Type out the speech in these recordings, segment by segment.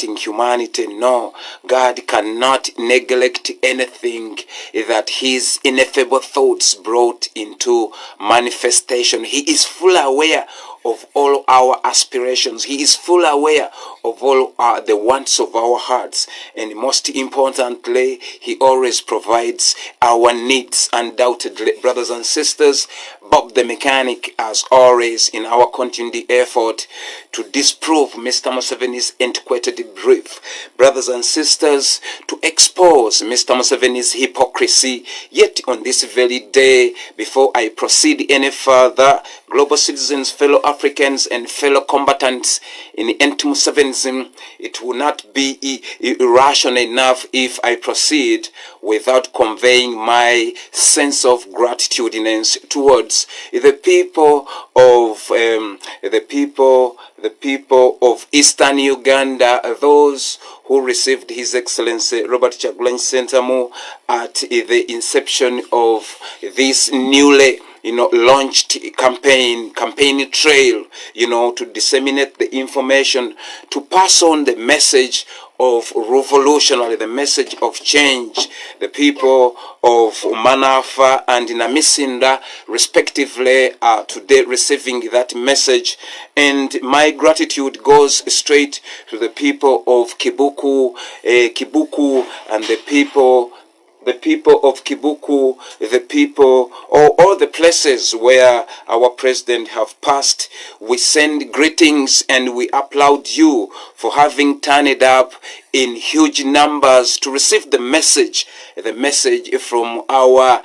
humanity. No, God cannot neglect anything that his ineffable thoughts brought into manifestation. He is fully aware of all our aspirations. He is fully aware of all the wants of our hearts. And most importantly, he always provides our needs, undoubtedly. Brothers and sisters, Bob the Mechanic, as always, in our continued effort to disprove Mr. Museveni's antiquated brief. Brothers and sisters, to expose Mr. Museveni's hypocrisy. Yet on this very day, before I proceed any further, global citizens, fellow Africans, and fellow combatants in anti-Musevenism, it will not be irrational enough if I proceed without conveying my sense of gratitude towards the people of Eastern Uganda, those who received His Excellency Robert Kyagulanyi Ssentamu at the inception of this newly launched campaign trail, to disseminate the information, to pass on the message of revolutionary, the message of change. The people of Manafa and Namisinda, respectively, are today receiving that message. And my gratitude goes straight to the people of Kibuku, and the people of Kibuku, all the places where our president have passed. We send greetings and we applaud you for having turned up in huge numbers to receive the message from our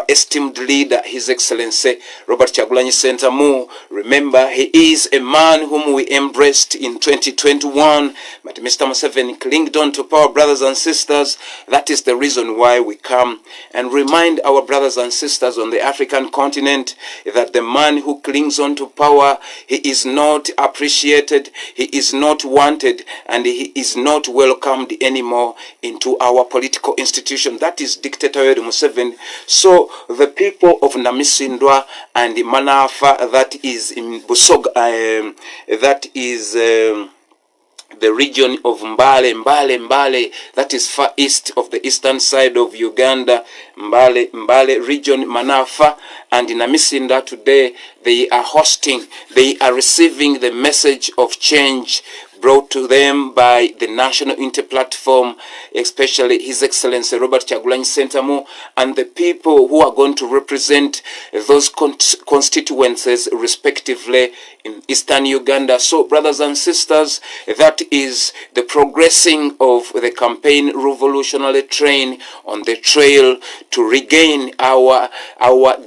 esteemed leader, His Excellency Robert Kyagulanyi Ssentamu. Remember, he is a man whom we embraced in 2021, but Mr. Museveni clinged on to power. Brothers and sisters, that is the reason why we come and remind our brothers and sisters on the African continent that the man who clings on to power, he is not appreciated, he is not wanted, and he is not welcomed anymore into our political institution. That is dictator Museveni. So the people of Namisindwa and Manafa, that is in Busoga, that is the region of Mbale, that is far east of the eastern side of Uganda, Mbale region, Manafa and Namisinda, today they are receiving the message of change brought to them by the National Unity Platform, especially His Excellency Robert Kyagulanyi Ssentamu, and the people who are going to represent those constituencies respectively in Eastern Uganda. So, brothers and sisters, that is the progressing of the campaign revolutionary train on the trail to regain our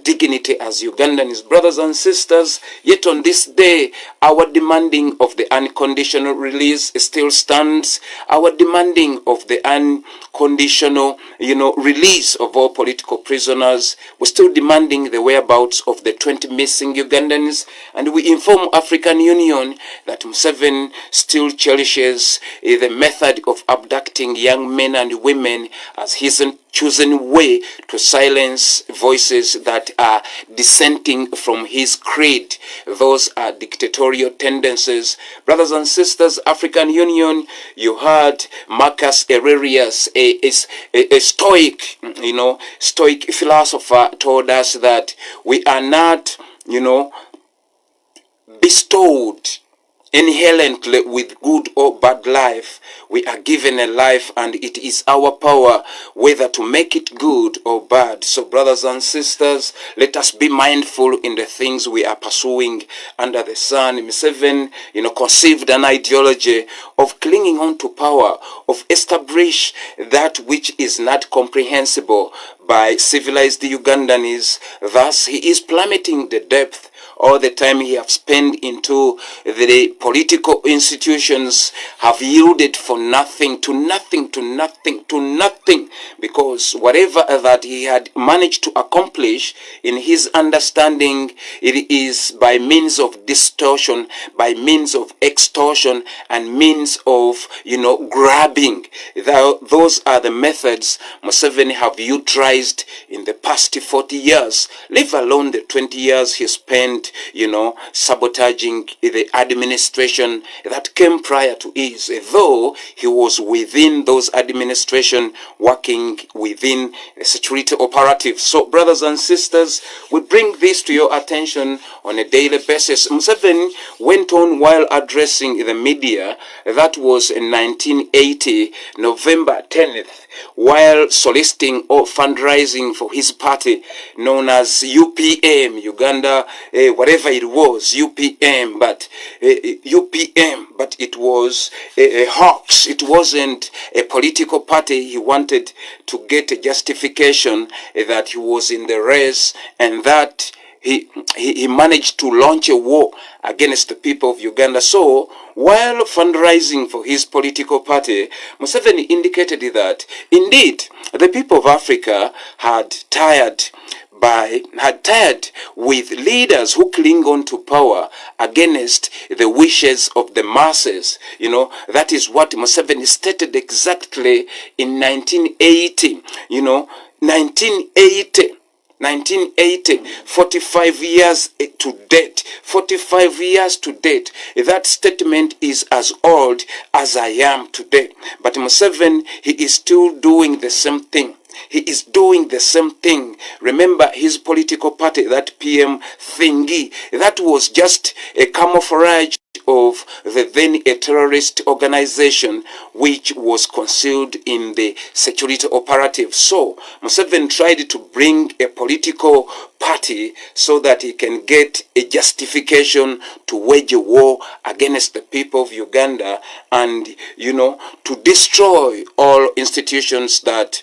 dignity as Ugandans. Brothers and sisters, yet on this day, our demanding of the unconditional release still stands. Our demanding of the unconditional, release of all political prisoners. We're still demanding the whereabouts of the 20 missing Ugandans, and we inform African Union that Museveni still cherishes the method of abducting young men and women as his chosen way to silence voices that are dissenting from his creed. Those are dictatorial tendencies. Brothers and sisters, African Union, you heard Marcus Aurelius, a stoic, stoic philosopher, told us that we are not, bestowed inherently with good or bad life. We are given a life, and it is our power whether to make it good or bad. So, brothers and sisters, let us be mindful in the things we are pursuing under the sun. Museveni, conceived an ideology of clinging on to power, of establish that which is not comprehensible by civilized Ugandans. Thus, he is plummeting the depth. All the time he have spent into the political institutions have yielded for nothing, because whatever that he had managed to accomplish in his understanding, it is by means of distortion, by means of extortion, and means of, grabbing. Those are the methods Museveni have utilized in the past 40 years, leave alone the 20 years he spent sabotaging the administration that came prior to his, though he was within those administration working within the security operatives. So, brothers and sisters, we bring this to your attention on a daily basis. Museveni went on while addressing the media, that was in 1980, November 10th, while soliciting or fundraising for his party known as UPM, Uganda, whatever it was, UPM, but it was a hoax. It wasn't a political party. He wanted to get a justification that he was in the race and that he managed to launch a war against the people of Uganda. So, while fundraising for his political party, Museveni indicated that indeed the people of Africa had tired with leaders who cling on to power against the wishes of the masses. That is what Museveni stated exactly in 1980. 1980, 45 years to date. 45 years to date. That statement is as old as I am today. But Museveni, he is still doing the same thing. He is doing the same thing. Remember his political party, that PM thingy, that was just a camouflage of the then a terrorist organization which was concealed in the security operative. So Museveni tried to bring a political party so that he can get a justification to wage a war against the people of Uganda and, to destroy all institutions that,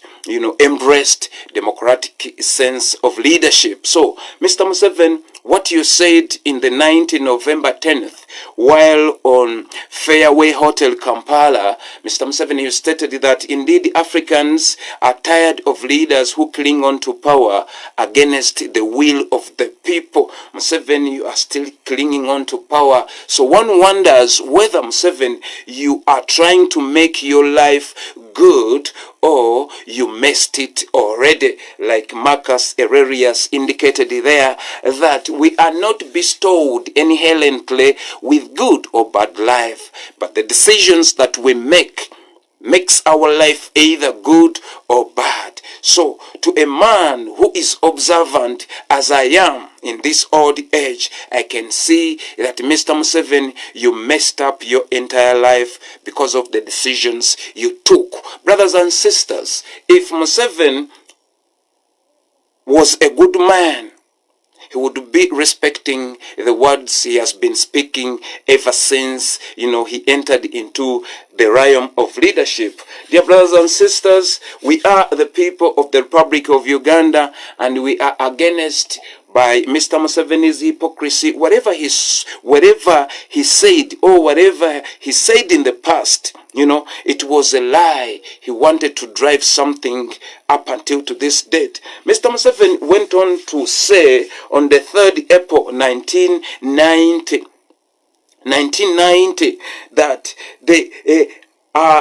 embraced democratic sense of leadership. So, Mr. Museveni, what you said in the 19th November 10th, while on Fairway Hotel, Kampala, Mr. Museveni, you stated that indeed Africans are tired of leaders who cling on to power against the will of the people. Museveni, you are still clinging on to power. So one wonders whether, Museveni, you are trying to make your life good or you messed it already, like Marcus Aurelius indicated there, that we are not bestowed inherently with good or bad life, but the decisions that we makes our life either good or bad. So to a man who is observant as I am in this old age, I can see that Mr. Museveni, you messed up your entire life because of the decisions you took. Brothers and sisters, if Museveni was a good man, he would be respecting the words he has been speaking ever since, he entered into the realm of leadership. Dear brothers and sisters, we are the people of the Republic of Uganda, and we are against by Mr. Museveni's hypocrisy. Whatever he said, or whatever he said in the past, it was a lie. He wanted to drive something up until to this date. Mr. Museveni went on to say on the 3rd April 1990 that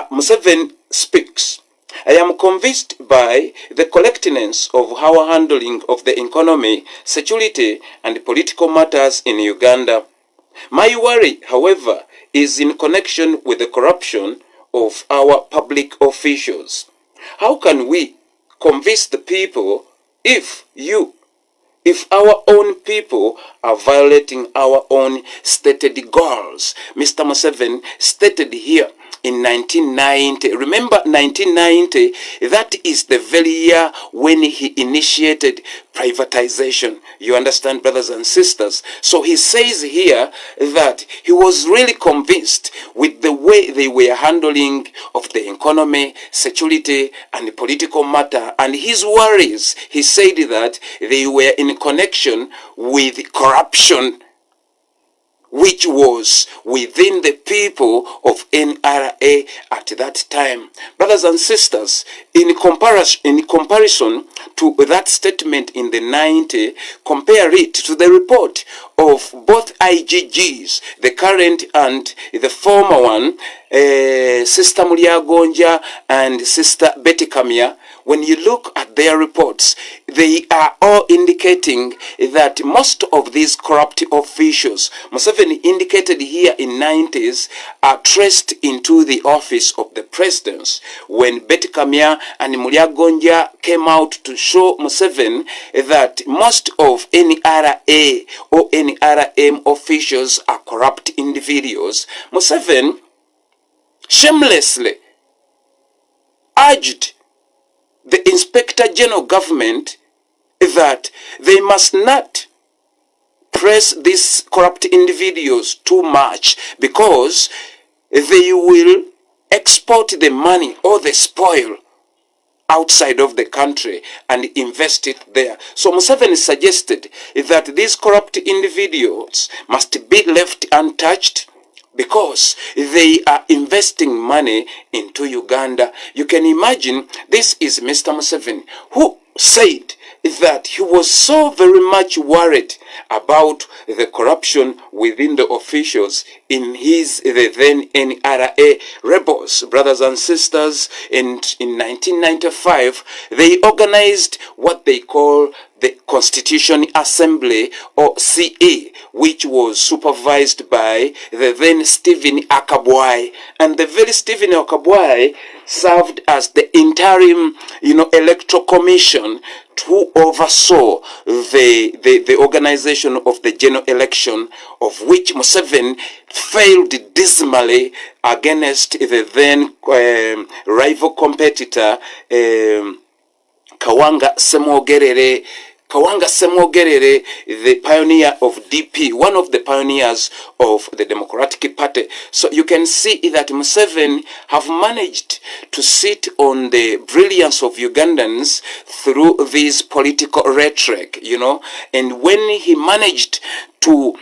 Museveni speaks. I am convinced by the correctness of our handling of the economy, security, and political matters in Uganda. My worry, however, is in connection with the corruption of our public officials. How can we convince the people if our own people are violating our own stated goals? Mr. Museveni stated here in 1990. Remember 1990, that is the very year when he initiated privatization. You understand, brothers and sisters? So he says here that he was really convinced with the way they were handling of the economy, security, and the political matter. And his worries, he said that they were in connection with corruption, which was within the people of NRA at that time. Brothers and sisters, in comparison to that statement in the 90s, compare it to the report of both IGGs, the current and the former one, Sister Mulyagonja and Sister Betty Kamya, when you look at their reports, they are all indicating that most of these corrupt officials, Museveni indicated here in 90s, are traced into the office of the presidents. When Betty Kamya and Mulyagonja came out to show Museveni that most of NRA or NRM officials are corrupt individuals, Museveni shamelessly urged the Inspector General government that they must not press these corrupt individuals too much, because they will export the money or the spoil outside of the country and invest it there. So Museveni suggested that these corrupt individuals must be left untouched, because they are investing money into Uganda. You can imagine, this is Mr. Museveni, who said that he was so very much worried about the corruption within the officials in the then NRA rebels. Brothers and sisters, in 1995, they organized what they call the Constitution Assembly, or CE, which was supervised by the then Stephen Akabwai. And the very Stephen Akabwai served as the interim, electoral commission who oversaw the organization of the general election, of which Museveni failed dismally against the then rival competitor Kawanga Semwogerere. Kawanga Semwogerere, the pioneer of DP, one of the pioneers of the Democratic Party. So you can see that Museveni have managed to sit on the brilliance of Ugandans through this political rhetoric, and when he managed to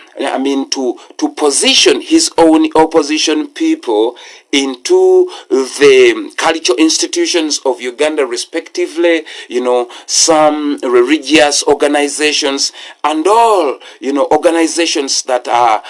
position his own opposition people into the cultural institutions of Uganda, respectively, some religious organizations and all, organizations that are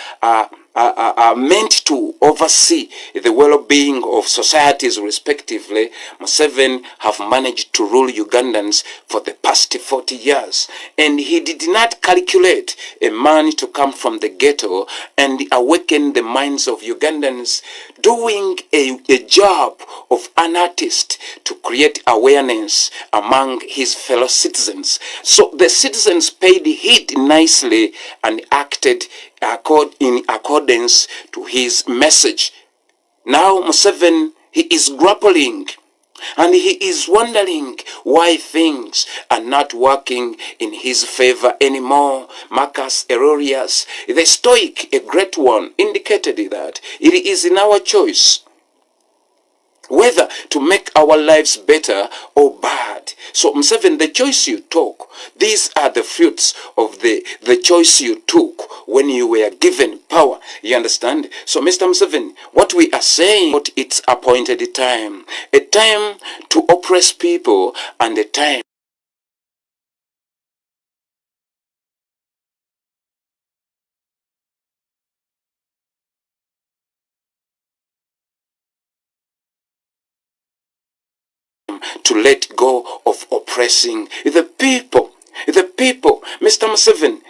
meant to oversee the well-being of societies, respectively. Museveni have managed to rule Ugandans for the past 40 years. And he did not calculate a man to come from the ghetto and awaken the minds of Ugandans, doing a job of an artist to create awareness among his fellow citizens. So the citizens paid heed nicely and acted in accordance to his message. Now Museveni, he is grappling and he is wondering why things are not working in his favor anymore. Marcus Aurelius, the Stoic, a great one, indicated that it is in our choice whether to make our lives better or bad. So Museveni, the choice you took, these are the fruits of the choice you took when you were given power. You understand? So Mr. Museveni, what we are saying, it's appointed time. A time to oppress people and a time to let go of oppressing the people. The people, Mr. Museveni,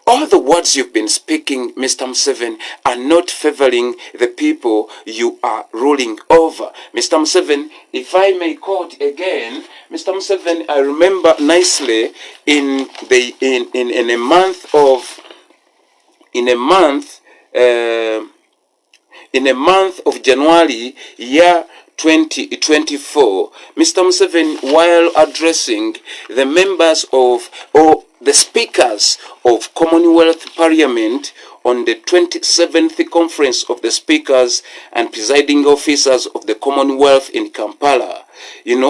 all the words you've been speaking, Mr. Museveni, are not favoring the people you are ruling over. Mr. Museveni, if I may quote again, Mr. Museveni, I remember nicely in a month of January, year 2024, Mr. Museveni, while addressing the members or the speakers of Commonwealth Parliament on the 27th Conference of the Speakers and Presiding Officers of the Commonwealth in Kampala,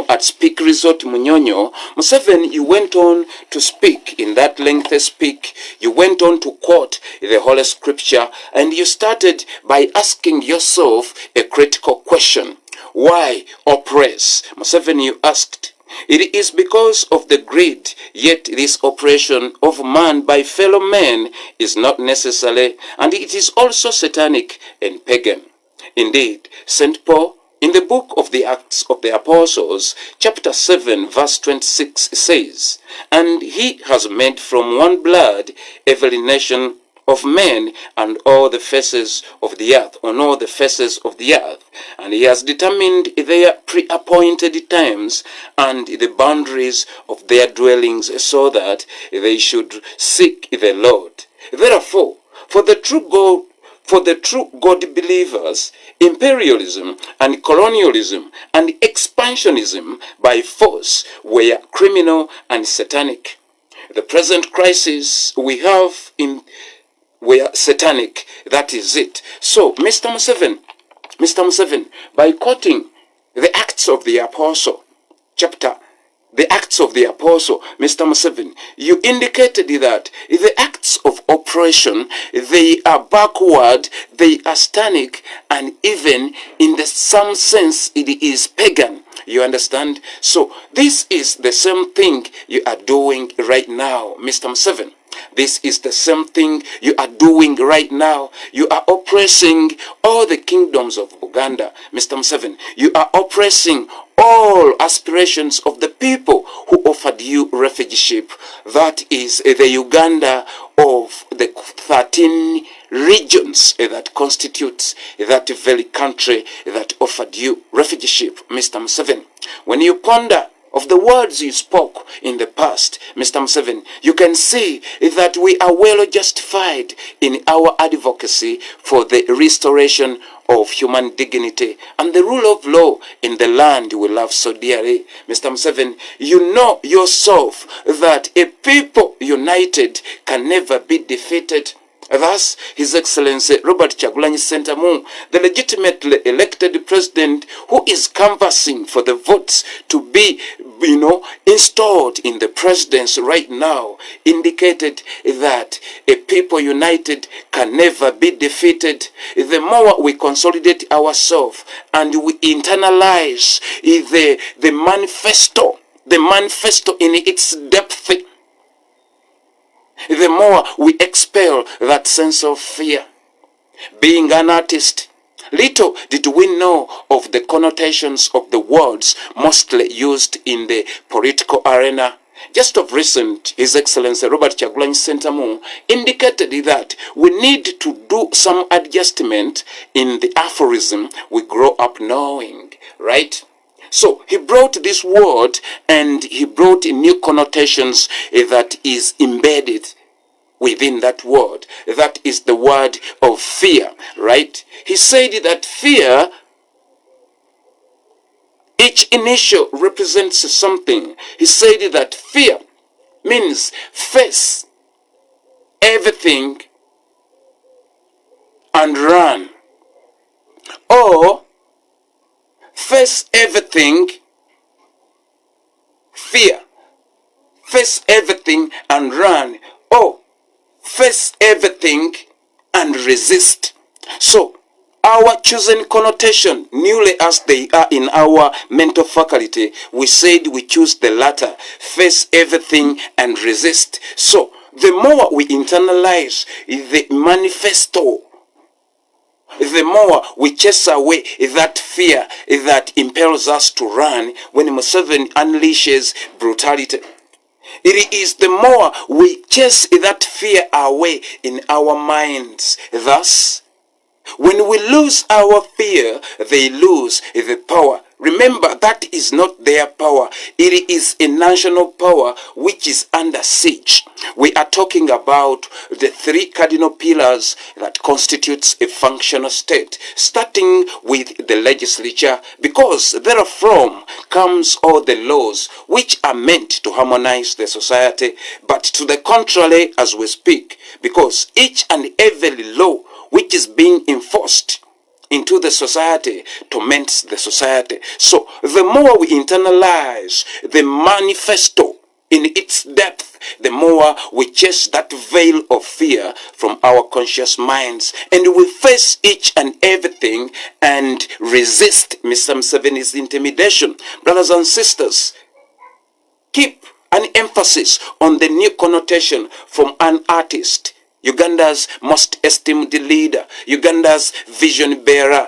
at Speak Resort Munyonyo, Museveni, you went on to speak in that lengthy speak. You went on to quote the Holy Scripture, and you started by asking yourself a critical question. Why oppress? Museveni, you asked. It is because of the greed, yet this oppression of man by fellow men is not necessary, and it is also satanic and pagan. Indeed, St. Paul In the book of the Acts of the Apostles, chapter 7, verse 26 says, "And he has made from one blood every nation of men and all the faces of the earth, on all the faces of the earth. And he has determined their pre-appointed times and the boundaries of their dwellings, so that they should seek the Lord. Therefore, for the true God believers, imperialism and colonialism and expansionism by force were criminal and satanic. The present crisis we have were satanic. That is it." So, Mr. Museveni, by quoting the Acts of the Apostle, the Acts of the Apostle, Mr. Museveni, you indicated that the acts of oppression, they are backward, they are satanic, and even in some sense it is pagan. You understand? So this is the same thing you are doing right now, Mr. Museveni. This is the same thing you are doing right now. You are oppressing all the kingdoms of Uganda, Mr. Museveni. You are oppressing all aspirations of the people who offered you refugeship. That is the Uganda of the 13 regions that constitutes that very country that offered you refugeship, Mr. Museveni. When you ponder of the words you spoke in the past, Mr. Museveni, you can see that we are well justified in our advocacy for the restoration of human dignity and the rule of law in the land we love so dearly. Mr. Museveni, you know yourself that a people united can never be defeated. Thus, His Excellency Robert Kyagulanyi Ssentamu, the legitimately elected president who is canvassing for the votes to be, installed in the presidency right now, indicated that a people united can never be defeated. The more we consolidate ourselves and we internalize the manifesto in its depth, the more we expel that sense of fear. Being an artist, little did we know of the connotations of the words mostly used in the political arena. Just of recent, His Excellency Robert Kyagulanyi Ssentamu indicated that we need to do some adjustment in the aphorism we grow up knowing, right? So he brought this word and he brought new connotations that is embedded within that word. That is the word of fear, right? He said that fear, each initial represents something. He said that fear means face everything and run, or face everything, fear, face everything and run, or face everything and resist. So our chosen connotation, newly as they are in our mental faculty, we said we choose the latter, face everything and resist. So the more we internalize the manifesto, the more we chase away that fear that impels us to run when Museveni unleashes brutality. It is the more we chase that fear away in our minds. Thus, when we lose our fear, they lose the power. Remember, that is not their power. It is a national power which is under siege. We are talking about the three cardinal pillars that constitutes a functional state, starting with the legislature, because therefrom comes all the laws which are meant to harmonize the society, but to the contrary as we speak, because each and every law which is being enforced into the society torments the society. So the more we internalize the manifesto in its depth, the more we chase that veil of fear from our conscious minds, and we face each and everything and resist Mr. Museveni's intimidation. Brothers and sisters, keep an emphasis on the new connotation from an artist. Uganda's most esteemed leader, Uganda's vision bearer,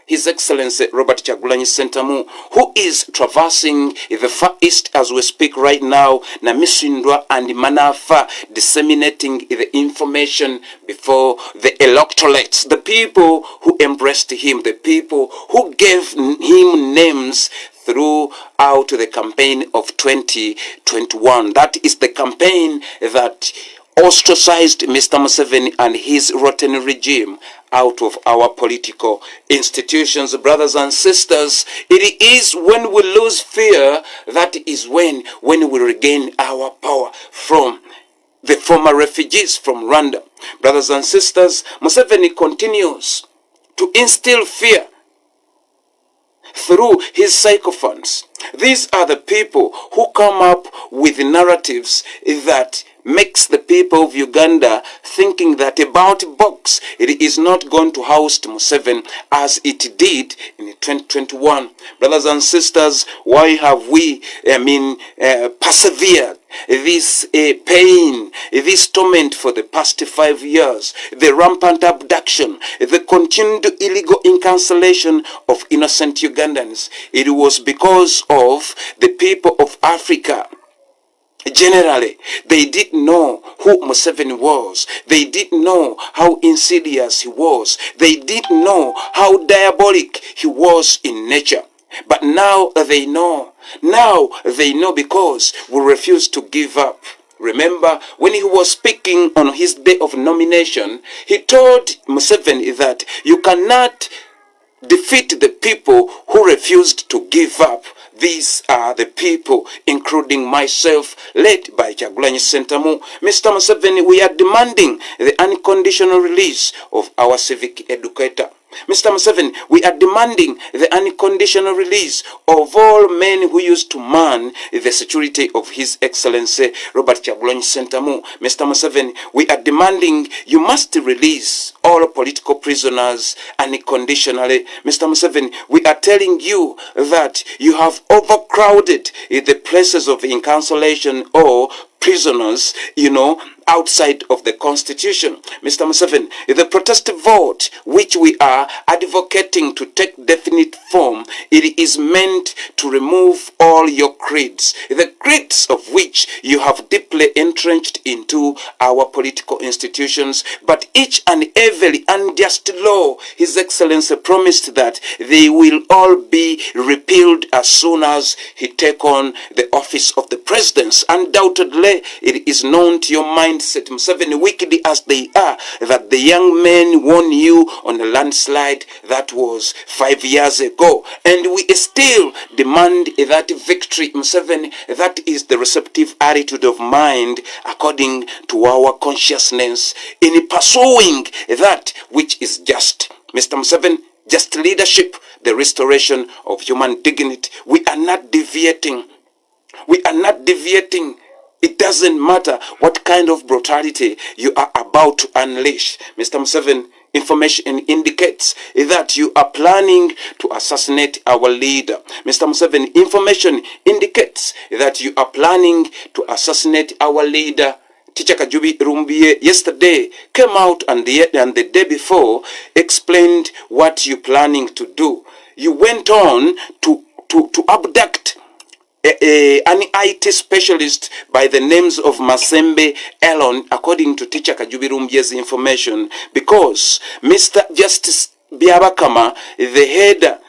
His Excellency Robert Kyagulanyi Ssentamu, who is traversing the Far East as we speak right now, Namisindwa and Manafa, disseminating the information before the electorates, the people who embraced him, the people who gave him names throughout the campaign of 2021. That is the campaign that ostracized Mr. Museveni and his rotten regime out of our political institutions. Brothers and sisters, it is when we lose fear, that is when we regain our power from the former refugees from Rwanda. Brothers and sisters, Museveni continues to instill fear through his sycophants. These are the people who come up with narratives that makes the people of Uganda thinking that a ballot box, it is not going to host Museveni as it did in 2021. Brothers and sisters, why have we, persevered this pain, this torment for the past 5 years, the rampant abduction, the continued illegal incarceration of innocent Ugandans? It was because of the people of Africa. Generally, they didn't know who Museveni was. They didn't know how insidious he was. They didn't know how diabolic he was in nature. But now they know. Now they know because we refuse to give up. Remember, when he was speaking on his day of nomination, he told Museveni that you cannot defeat the people who refused to give up. These are the people, including myself, led by Kyagulanyi Ssentamu. Mr. Museveni, we are demanding the unconditional release of our civic educator. Mr. Museveni, we are demanding the unconditional release of all men who used to man the security of His Excellency Robert Kyagulanyi Ssentamu. Mr. Museveni, we are demanding you must release all political prisoners unconditionally. Mr. Museveni, we are telling you that you have overcrowded the places of incarceration or prisoners, outside of the constitution. Mr. Museveni, the protest vote which we are advocating to take definite form, it is meant to remove all your creeds, the creeds of which you have deeply entrenched into our political institutions. But each and every unjust law, His Excellency promised that they will all be repealed as soon as he take on the office of the presidency. Undoubtedly, it is known to your mindset, Museveni, wicked as they are, that the young men won you on a landslide that was 5 years ago. And we still demand that victory, Museveni. That is the receptive attitude of mind according to our consciousness in pursuing that which is just. Mr. Museveni, just leadership, the restoration of human dignity. We are not deviating. We are not deviating. It doesn't matter what kind of brutality you are about to unleash. Mr. Museveni, information indicates that you are planning to assassinate our leader. Mr. Museveni, information indicates that you are planning to assassinate our leader. Teacher Kajubi Rumbiye yesterday came out and the day before explained what you're planning to do. You went on to abduct an IT specialist by the names of Masembe Elon, according to Teacher Kajubi Rumbiye's information, because Mr. Justice Byabakama, the head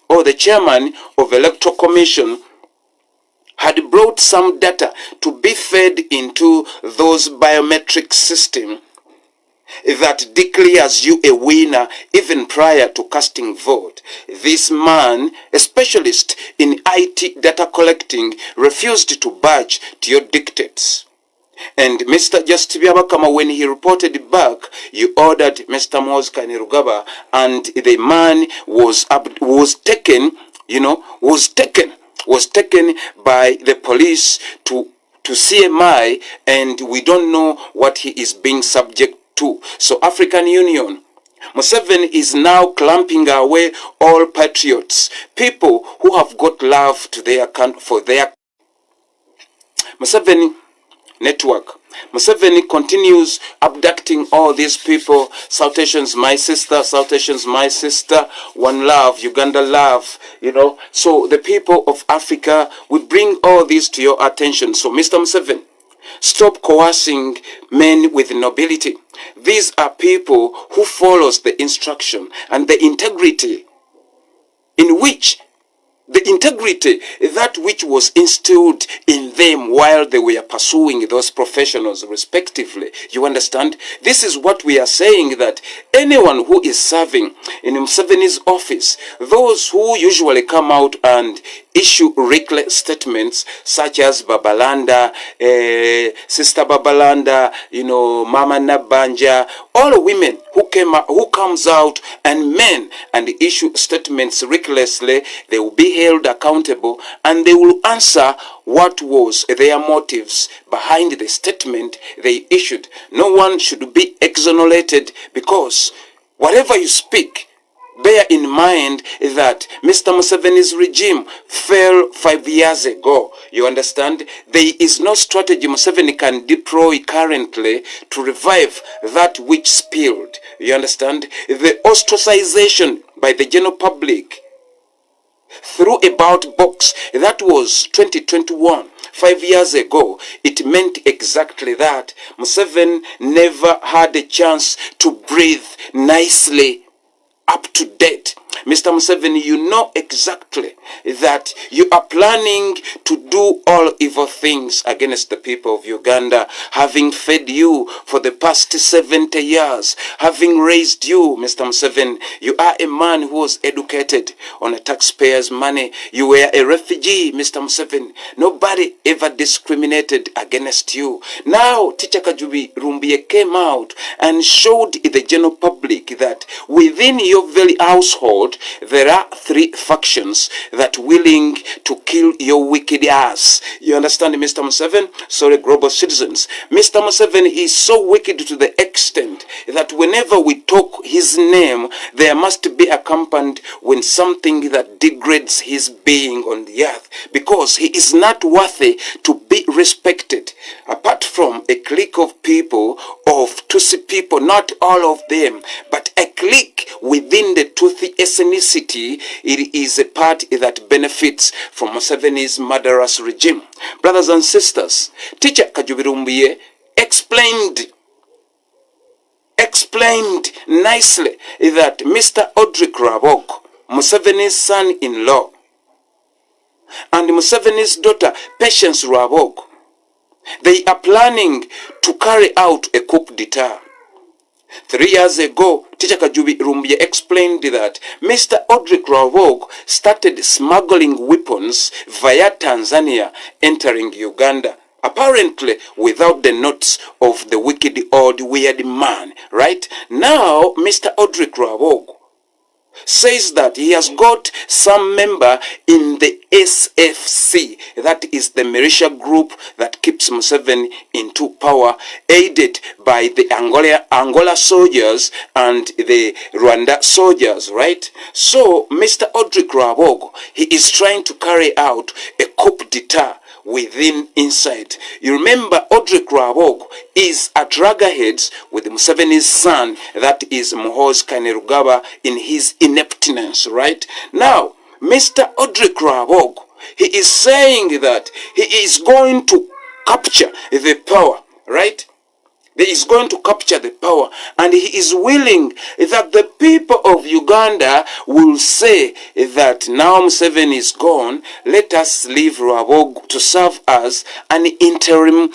or the chairman of Electoral Commission, had brought some data to be fed into those biometric systems that declares you a winner even prior to casting vote. This man, a specialist in IT data collecting, refused to budge to your dictates. And Mr. Justice Byabakama, when he reported back, you ordered Mr. Moses Kainerugaba, and the man was taken by the police to CMI, and we don't know what he is being subject to. So African Union, Museveni is now clamping away all patriots, people who have got love to their country, for their. Museveni network. Museveni continues abducting all these people. South Asians, my sister. South Asians, my sister. One love, Uganda love. So the people of Africa, we bring all this to your attention. So Mr. Museveni, stop coercing men with nobility. These are people who follows the instruction and the integrity that which was instilled in them while they were pursuing those professionals respectively. You understand? This is what we are saying, that anyone who is serving in Museveni's office, those who usually come out and issue reckless statements such as Babalanda, Sister Babalanda, Mama Nabanja, all women who comes out, and men, and issue statements recklessly, they will be held accountable and they will answer what was their motives behind the statement they issued. No one should be exonerated, because whatever you speak, bear in mind that Mr. Museveni's regime fell 5 years ago. You understand? There is no strategy Museveni can deploy currently to revive that which spilled. You understand? The ostracization by the general public through a ballot box, that was 2021. 5 years ago, it meant exactly that. Museveni never had a chance to breathe nicely, up to date. Mr. Museveni, you know exactly that you are planning to do all evil things against the people of Uganda, having fed you for the past 70 years, having raised you, Mr. Museveni. You are a man who was educated on a taxpayer's money. You were a refugee, Mr. Museveni. Nobody ever discriminated against you. Now, Teacher Kajubi Rumbie came out and showed the general public that within your very household, there are 3 factions that willing to kill your wicked ass. You understand, Mr. Museveni? Sorry, global citizens. Mr. Museveni is so wicked to the extent that whenever we talk his name, there must be accompanied with something that degrades his being on the earth, because he is not worthy to be respected. Apart from a clique of people, of Tutsi people, not all of them, but a clique within the Tutsi ethnicity, it is a part that benefits from Museveni's murderous regime. Brothers and sisters, Teacher Kajubi explained nicely that Mr. Audric Rabok, Museveni's son-in-law, and Museveni's daughter, Patience Rabok, they are planning to carry out a coup d'etat. 3 years ago, Teacher Kajubi Rumbie explained that Mr. Audric Rabok started smuggling weapons via Tanzania, entering Uganda, apparently without the notes of the wicked old weird man. Right now, Mr. Audric Rabok says that he has got some member in the SFC, that is the militia group that keeps Museveni into power, aided by the Angola soldiers and the Rwanda soldiers, right? So Mr. Audric Rabok, he is trying to carry out a coup d'etat within inside. You remember Audric Rabok is at loggerheads with Museveni's son, that is Muhoozi Kainerugaba, in his ineptness, right? Now, Mr. Audric Rabok, he is saying that he is going to capture the power, right? He is going to capture the power, and he is willing that the people of Uganda will say that now Museveni is gone, let us leave Rabok to serve as an interim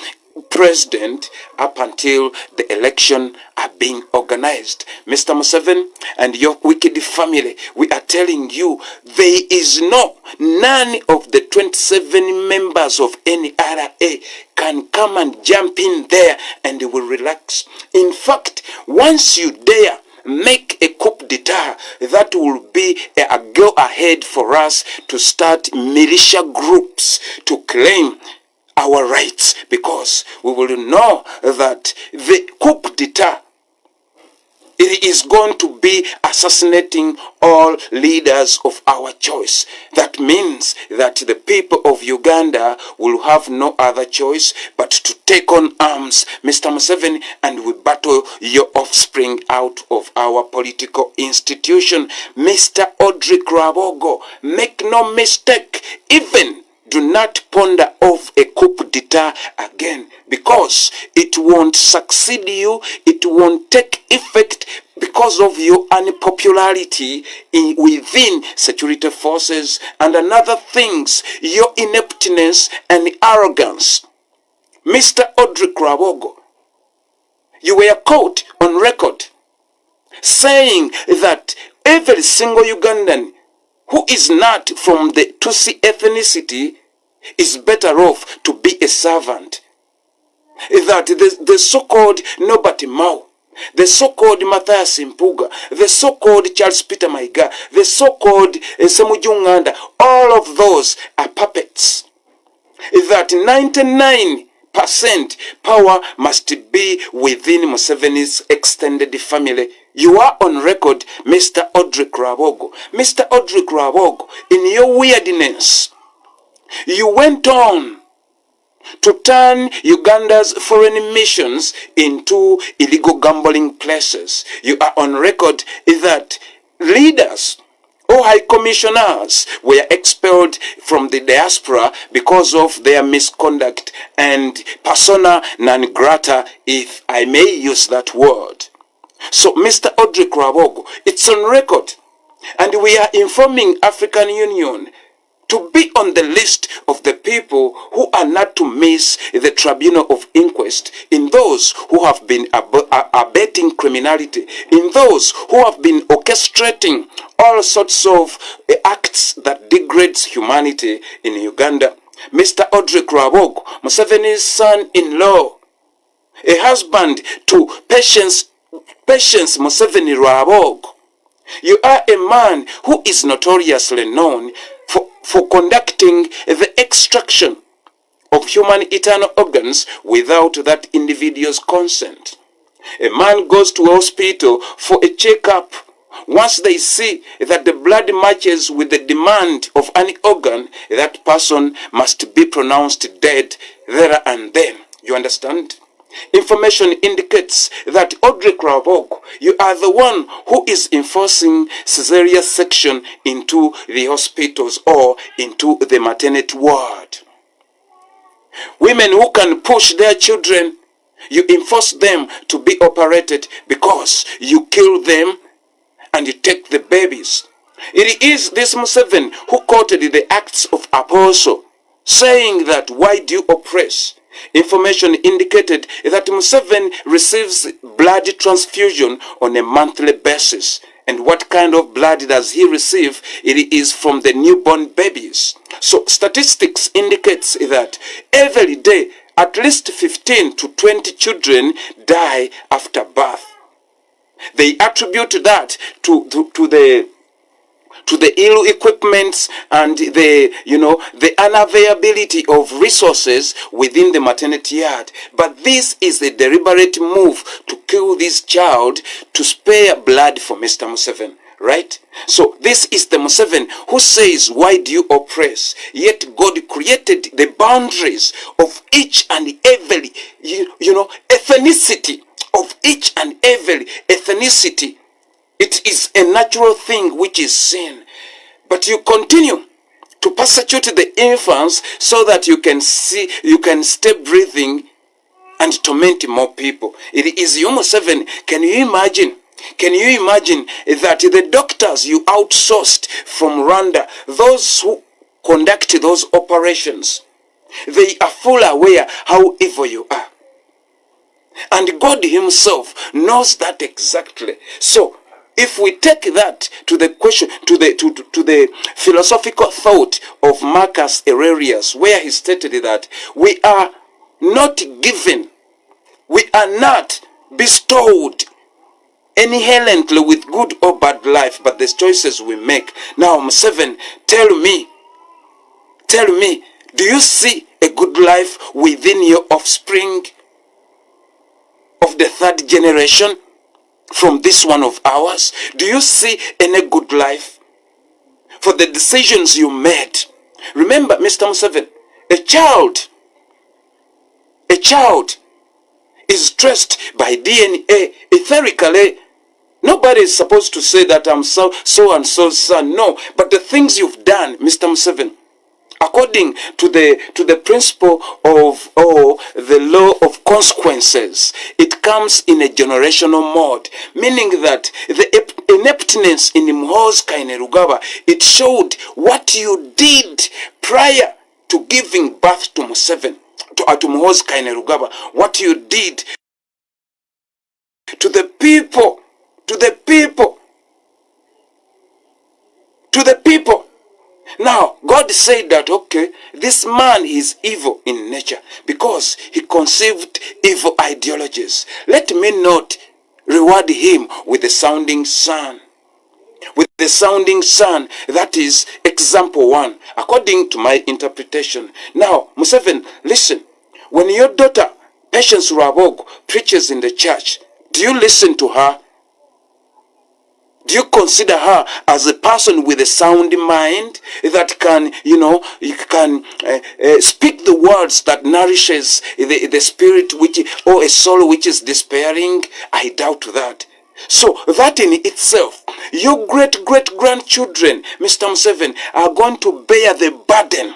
president up until the election are being organized. Mr. Museveni and your wicked family, we are telling you, there is none of the 27 members of NRA can come and jump in there and they will relax. In fact, once you dare make a coup d'etat, that will be a go ahead for us to start militia groups to claim our rights, because we will know that the coup d'etat It is going to be assassinating all leaders of our choice. That means that the people of Uganda will have no other choice but to take on arms, Mr. Museveni, and we battle your offspring out of our political institution. Mr. Audrey Krabogo, make no mistake, even do not ponder of a coup d'etat again, because it won't succeed you, it won't take effect because of your unpopularity within security forces and another things, your ineptness and arrogance. Mr. Audrey Krabogo, you were caught on record saying that every single Ugandan who is not from the Tutsi ethnicity is better off to be a servant. That the so-called Nobati Mao, the so-called Matthias Mpuga, the so-called Charles Peter Maiga, the so-called Semujunganda, all of those are puppets. That 99% power must be within Museveni's extended family. You are on record, Mr. Audrey Krabogo. Mr. Audrey Krabogo, in your weirdness, you went on to turn Uganda's foreign missions into illegal gambling places. You are on record that leaders or high commissioners were expelled from the diaspora because of their misconduct and persona non grata, if I may use that word. So, Mr. Audrey Krabogo, it's on record, and we are informing African Union to be on the list of the people who are not to miss the tribunal of inquest, in those who have been abetting criminality, in those who have been orchestrating all sorts of acts that degrades humanity in Uganda. Mr. Audrey Krabogo, Museveni's son-in-law, a husband to Patience Museveni Rabog. You are a man who is notoriously known for conducting the extraction of human internal organs without that individual's consent. A man goes to a hospital for a checkup. Once they see that the blood matches with the demand of an organ, that person must be pronounced dead there and then. You understand? Information indicates that Audrey Krabogo, you are the one who is enforcing cesarean section into the hospitals or into the maternity ward. Women who can push their children, you enforce them to be operated because you kill them and you take the babies. It is this Museveni who quoted the Acts of Apostle, saying that why do you oppress? Information indicated that Museveni receives blood transfusion on a monthly basis. And what kind of blood does he receive? It is from the newborn babies. So statistics indicates that every day at least 15 to 20 children die after birth. They attribute that to the ill equipments and the unavailability of resources within the maternity yard. But this is a deliberate move to kill this child to spare blood for Mr. Museveni, right? So this is the Museveni who says, why do you oppress? Yet God created the boundaries of each and every, ethnicity, of each and every ethnicity. It is a natural thing which is sin. But you continue to persecute the infants so that you can stay breathing and torment more people. It is you, Museveni. Can you imagine? Can you imagine that the doctors you outsourced from Rwanda, those who conduct those operations, they are fully aware how evil you are. And God himself knows that exactly. So, if we take that to the question, to the philosophical thought of Marcus Aurelius, where he stated that we are not given, we are not bestowed inherently with good or bad life, but the choices we make. Now, Museveni, tell me, do you see a good life within your offspring of the third generation? from this one of ours? Do you see any good life for the decisions you made? Remember, Mr. Museveni, a child is traced by DNA etherically. Nobody is supposed to say that I'm so and so son. No, but the things you've done, Mr. Museveni, according to the principle of the law of consequences, it comes in a generational mode, meaning that the ineptness in Muhoozi Kainerugaba, it showed what you did prior to giving birth to Museveni, to Muhoozi Kainerugaba, what you did to the people, to the people. Now, God said that, okay, this man is evil in nature because he conceived evil ideologies. Let me not reward him with the sounding son. With the sounding son, that is example 1, according to my interpretation. Now, Museveni, listen. When your daughter, Patience Rwabogo, preaches in the church, do you listen to her? Do you consider her as a person with a sound mind that can, speak the words that nourishes the spirit or a soul which is despairing? I doubt that. So that in itself, your great-great-grandchildren, Mr. Museveni, are going to bear the burden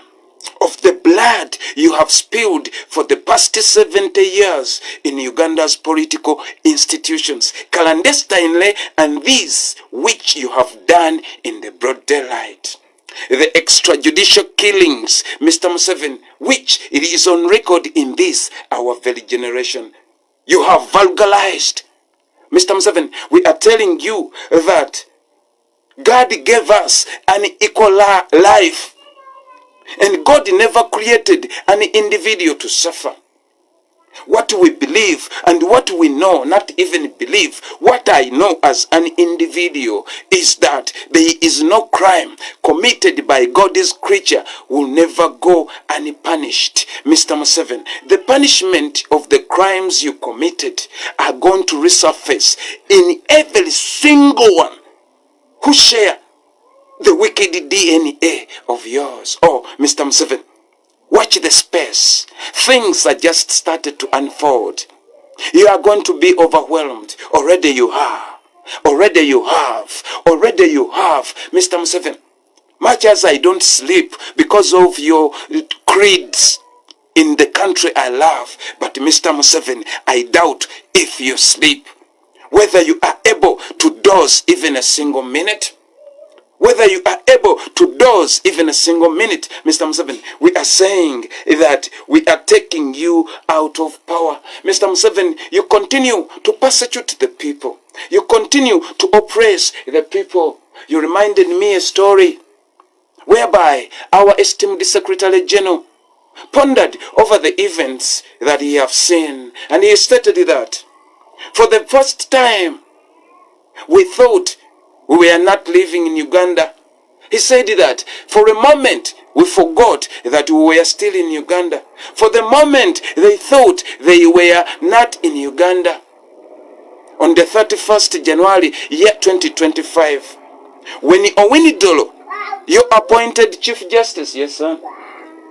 of the blood you have spilled for the past 70 years in Uganda's political institutions, clandestinely, and these which you have done in the broad daylight. The extrajudicial killings, Mr. Museveni, which it is on record in this, our very generation, you have vulgarized. Mr. Museveni, we are telling you that God gave us an equal life. And God never created an individual to suffer. What we believe and what we know, not even believe, what I know as an individual is that there is no crime committed by God's creature will never go unpunished. Mr. Museveni, the punishment of the crimes you committed are going to resurface in every single one who share the wicked DNA of yours. Oh, Mr. Museveni, watch the space. Things are just started to unfold. You are going to be overwhelmed. Already you have. Mr. Museveni, much as I don't sleep because of your creeds in the country I love, but Mr. Museveni, I doubt if you sleep. Whether you are able to doze even a single minute, Mr. Museveni, we are saying that we are taking you out of power. Mr. Museveni, you continue to persecute the people. You continue to oppress the people. You reminded me a story whereby our esteemed Secretary General pondered over the events that he have seen. And he stated that for the first time, we thought we were not living in Uganda. He said that for a moment we forgot that we were still in Uganda. For the moment they thought they were not in Uganda. On the 31st January, year 2025, when Owini Dolo, you appointed Chief Justice, yes sir?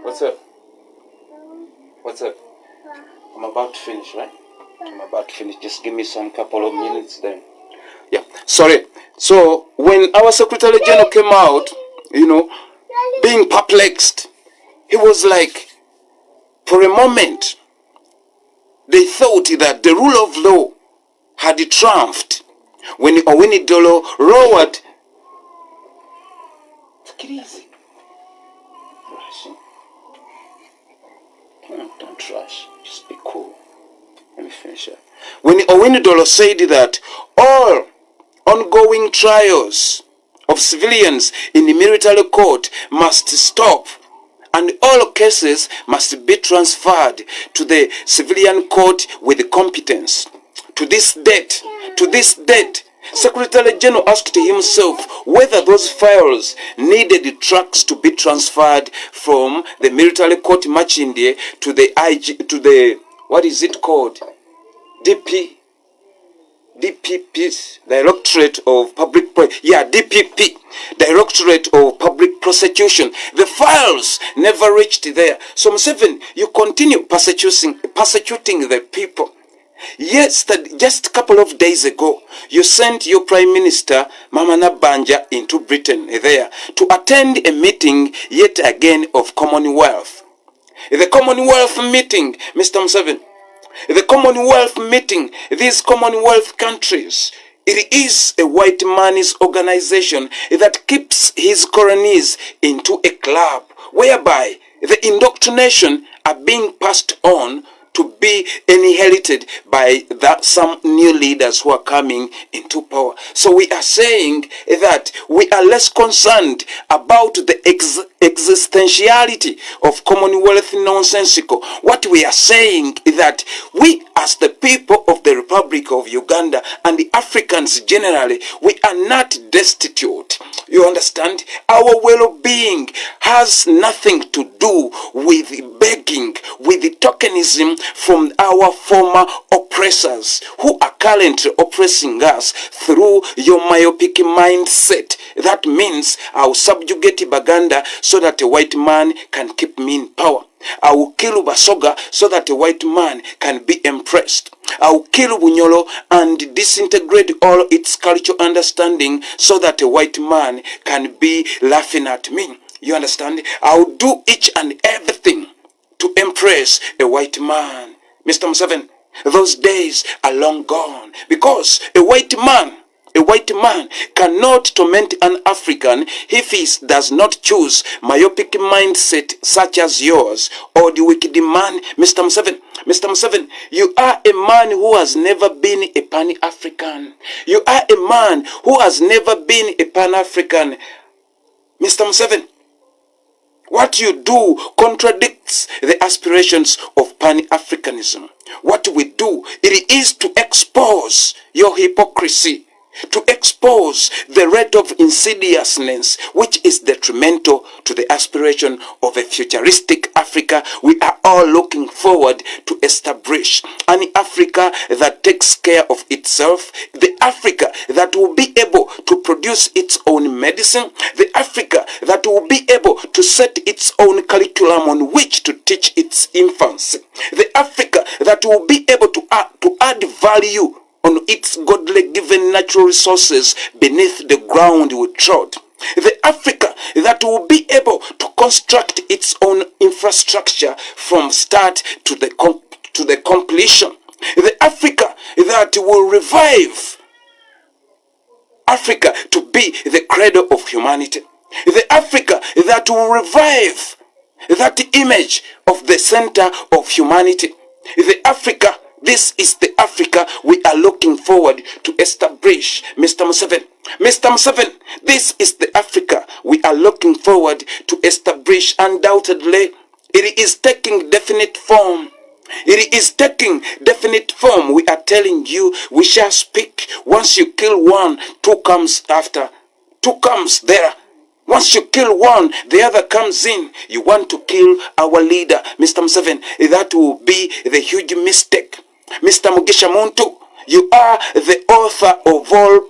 What's up? I'm about to finish, right? Just give me some couple of minutes then. Yeah, sorry. So when our Secretary General came out, being perplexed, he was like, for a moment, they thought that the rule of law had triumphed. When Owini Dolo roared, take it easy. Don't rush. Just be cool. Let me finish up. When Owini Dolo said that all ongoing trials of civilians in the military court must stop and all cases must be transferred to the civilian court with competence. To this date, Secretary General asked himself whether those files needed tracks to be transferred from the military court Machinde to the what is it called? DP. DPP, Directorate of Public DPP, Directorate of Public Prosecution. The files never reached there. So Museveni, you continue persecuting the people. Yesterday, just a couple of days ago, you sent your Prime Minister, Mama Nabanja, into Britain there to attend a meeting yet again of Commonwealth. The Commonwealth meeting, Mr. Museveni, the Commonwealth meeting, these Commonwealth countries, it is a white man's organization that keeps his colonies into a club whereby the indoctrination are being passed on to be inherited by some new leaders who are coming into power. So we are saying that we are less concerned about the existentiality of Commonwealth nonsensical. What we are saying is that we, as the people of the Republic of Uganda and the Africans generally, we are not destitute. You understand? Our well-being has nothing to do with begging, with the tokenism from our former oppressors who are currently oppressing us through your myopic mindset. That means I'll subjugate Baganda so that a white man can keep me in power. I will kill Basoga so that a white man can be impressed. I will kill Bunyolo and disintegrate all its cultural understanding so that a white man can be laughing at me. You understand? I will do each and everything to impress a white man. Mr. Museveni, those days are long gone because a white man cannot torment an African if he does not choose myopic mindset such as yours or the wicked man. Mr. Museveni, you are a man who has never been a Pan-African. You are a man who has never been a Pan-African. Mr. Museveni, what you do contradicts the aspirations of Pan-Africanism. What we do, it is to expose your hypocrisy, to expose the rate of insidiousness which is detrimental to the aspiration of a futuristic Africa we are all looking forward to establish. An Africa that takes care of itself, the Africa that will be able to produce its own medicine, the Africa that will be able to set its own curriculum on which to teach its infants, the Africa that will be able to add value on its godly given natural resources beneath the ground we trod. The Africa that will be able to construct its own infrastructure from start to the completion. The Africa that will revive Africa to be the cradle of humanity. The Africa that will revive that image of the center of humanity. The Africa, this is the Africa we are looking forward to establish. Mr. Museveni, this is the Africa we are looking forward to establish. Undoubtedly, it is taking definite form. It is taking definite form. We are telling you, we shall speak. Once you kill one, two comes after. Two comes there. Once you kill one, the other comes in. You want to kill our leader, Mr. Museveni. That will be the huge mistake. Mr. Mugisha Muntu, you are the author of all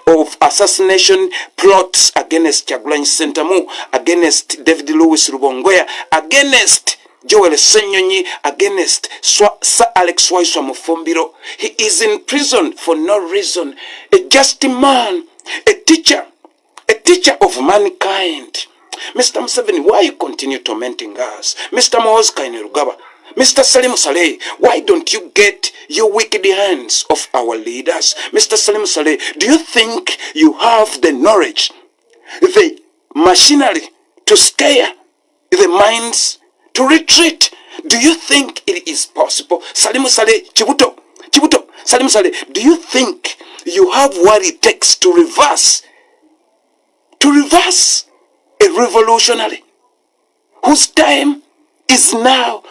of assassination plots against Kyagulanyi Ssentamu, against David Louis Rubongoya, against Joel Senyonyi, against Sir Alex Waiswa Mufumbiro. He is in prison for no reason. A just man, a teacher of mankind. Mr. Museveni, why you continue tormenting us? Mr. Mohoz Kainerugaba, Mr. Salim Saleh, why don't you get your wicked hands off our leaders? Mr. Salim Saleh, do you think you have the knowledge, the machinery to scare the minds to retreat? Do you think it is possible? Salim Saleh, Chibuto, Salim Saleh, do you think you have what it takes to reverse a revolutionary whose time is now?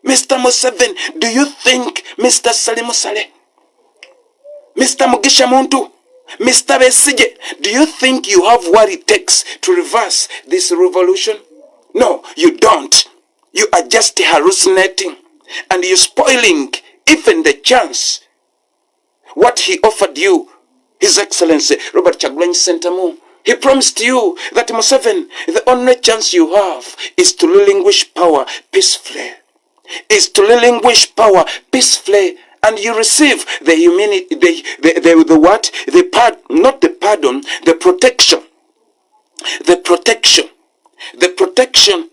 Mr. Museveni, do you think, Mr. Salim Saleh, Mr. Mugisha Muntu, Mr. Besigye, do you think you have what it takes to reverse this revolution? No, you don't. You are just hallucinating and you're spoiling even the chance what he offered you, His Excellency Robert Kyagulanyi Ssentamu. He promised you that Museveni, the only chance you have is to relinquish power peacefully. And you receive the humility, the what? Not the pardon, the protection. The protection.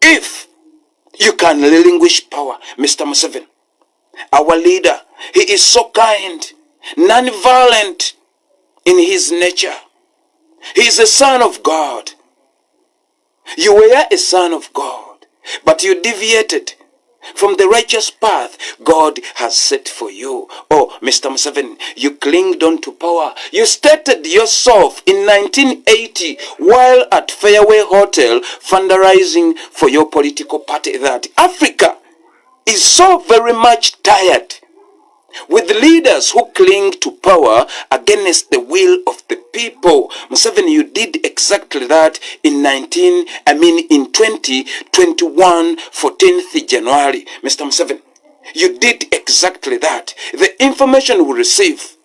If you can relinquish power, Mr. Museveni, our leader, he is so kind, non-violent in his nature. He is a son of God. You were a son of God, but you deviated from the righteous path God has set for you. Oh, Mr. Museveni, you clinged on to power. You stated yourself in 1980 while at Fairway Hotel fundraising for your political party that Africa is so very much tired with leaders who cling to power against the will of the people. Museveni, you did exactly that in 2021, 14th January. Mr. Museveni, you did exactly that. The information we receive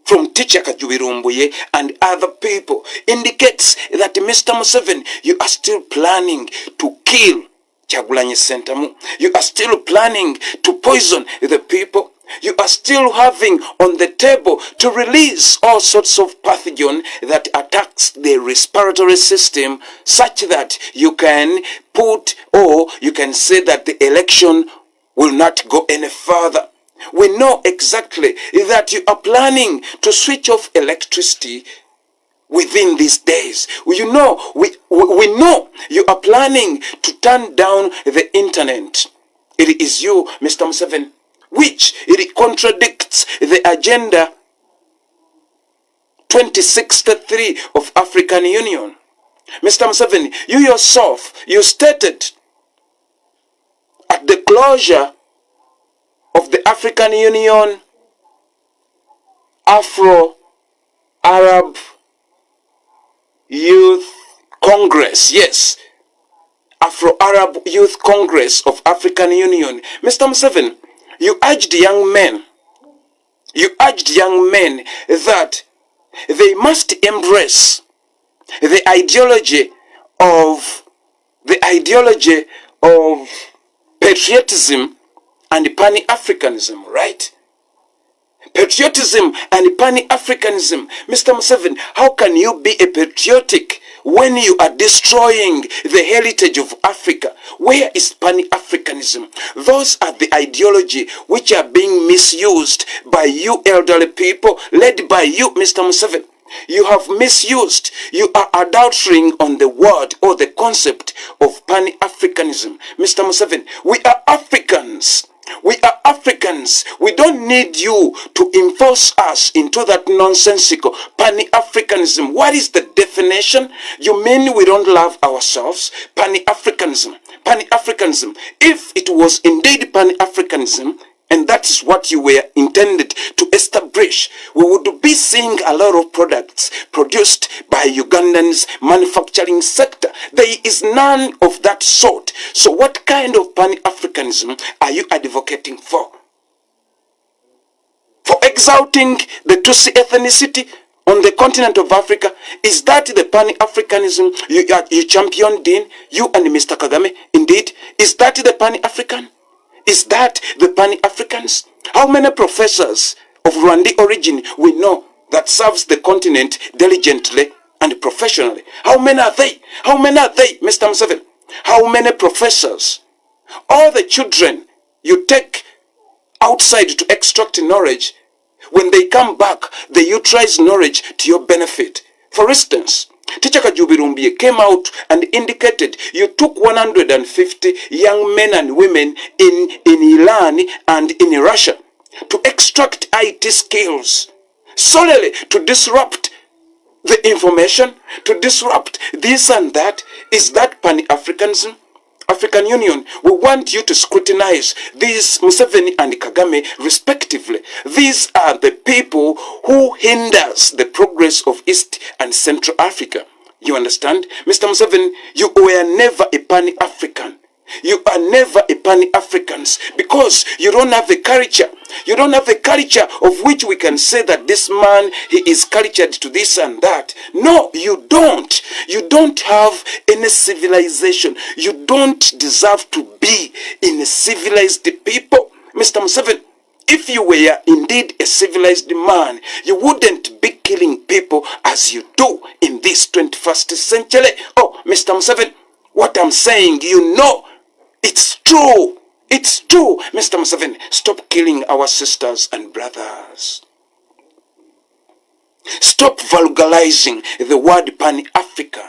from Teacher Kajubirumbuye and other people indicates that Mr. Museveni, you are still planning to kill Kyagulanyi Ssentamu. You are still planning to poison the people. You are still having on the table to release all sorts of pathogen that attacks the respiratory system, such that you can put, or you can say that the election will not go any further. We know exactly that you are planning to switch off electricity within these days. We know you are planning to turn down the internet. It is you, Mr. Museveni, which it contradicts the agenda 2063 of African Union. Mr. Museveni, you yourself, you stated at the closure of the African Union Afro-Arab Youth Congress, yes, Afro-Arab Youth Congress of African Union. Mr. Museveni, you urged young men that they must embrace the ideology of patriotism and Pan-Africanism, right? Patriotism and Pan-Africanism. Mr. Museveni, how can you be a patriotic when you are destroying the heritage of Africa? Where is Pan-Africanism? Those are the ideology which are being misused by you elderly people, led by you, Mr. Museveni. You have misused, you are adultering on the word or the concept of Pan-Africanism. Mr. Museveni, we are Africans. We are Africans. We don't need you to enforce us into that nonsensical Pan-Africanism. What is the definition? You mean we don't love ourselves? Pan-Africanism. Pan-Africanism. If it was indeed Pan-Africanism, and that is what you were intended to establish, we would be seeing a lot of products produced by Ugandans' manufacturing sector. There is none of that sort. So what kind of Pan-Africanism are you advocating for? For exalting the Tutsi ethnicity on the continent of Africa? Is that the Pan-Africanism you championed in, you and Mr. Kagame? Indeed, is that the Pan-African? Is that the Pan-Africans? How many professors of Rwandi origin we know that serves the continent diligently and professionally? How many are they? How many are they, Mr. Museveni? How many professors? All the children you take outside to extract knowledge, when they come back, they utilize knowledge to your benefit. For instance, Teacher Kajubirumbuye came out and indicated you took 150 young men and women in Iran and in Russia to extract IT skills, solely to disrupt the information, to disrupt this and that. Is that Pan-Africanism? African Union, we want you to scrutinize these Museveni and Kagame respectively. These are the people who hinders the progress of East and Central Africa. You understand? Mr. Museveni, you were never a Pan-African. You are never a Pan-Africans because you don't have a culture. You don't have a culture of which we can say that this man, he is cultured to this and that. No, you don't. You don't have any civilization. You don't deserve to be in a civilized people. Mr. Museveni, if you were indeed a civilized man, you wouldn't be killing people as you do in this 21st century. Oh, Mr. Museveni, what I'm saying, you know, it's true. It's true. Mr. Museveni, stop killing our sisters and brothers. Stop vulgarizing the word Pan-African.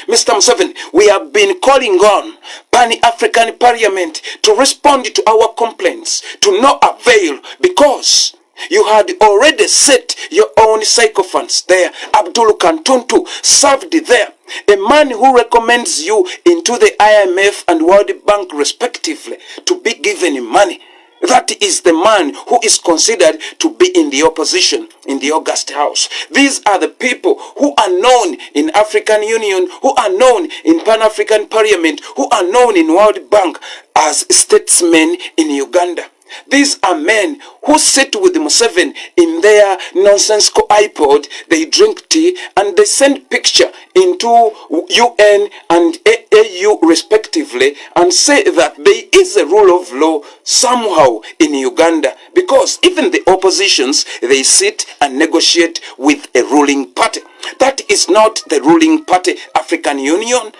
Mr. Museveni, we have been calling on Pan-African Parliament to respond to our complaints to no avail because you had already set your own sycophants there. Abdul Kantuntu served there. A man who recommends you into the IMF and World Bank respectively to be given money. That is the man who is considered to be in the opposition in the August House. These are the people who are known in African Union, who are known in Pan-African Parliament, who are known in World Bank as statesmen in Uganda. These are men who sit with Museveni in their nonsensical iPod, they drink tea, and they send picture into UN and AU respectively and say that there is a rule of law somehow in Uganda because even the oppositions, they sit and negotiate with a ruling party. That is not the ruling party, African Union.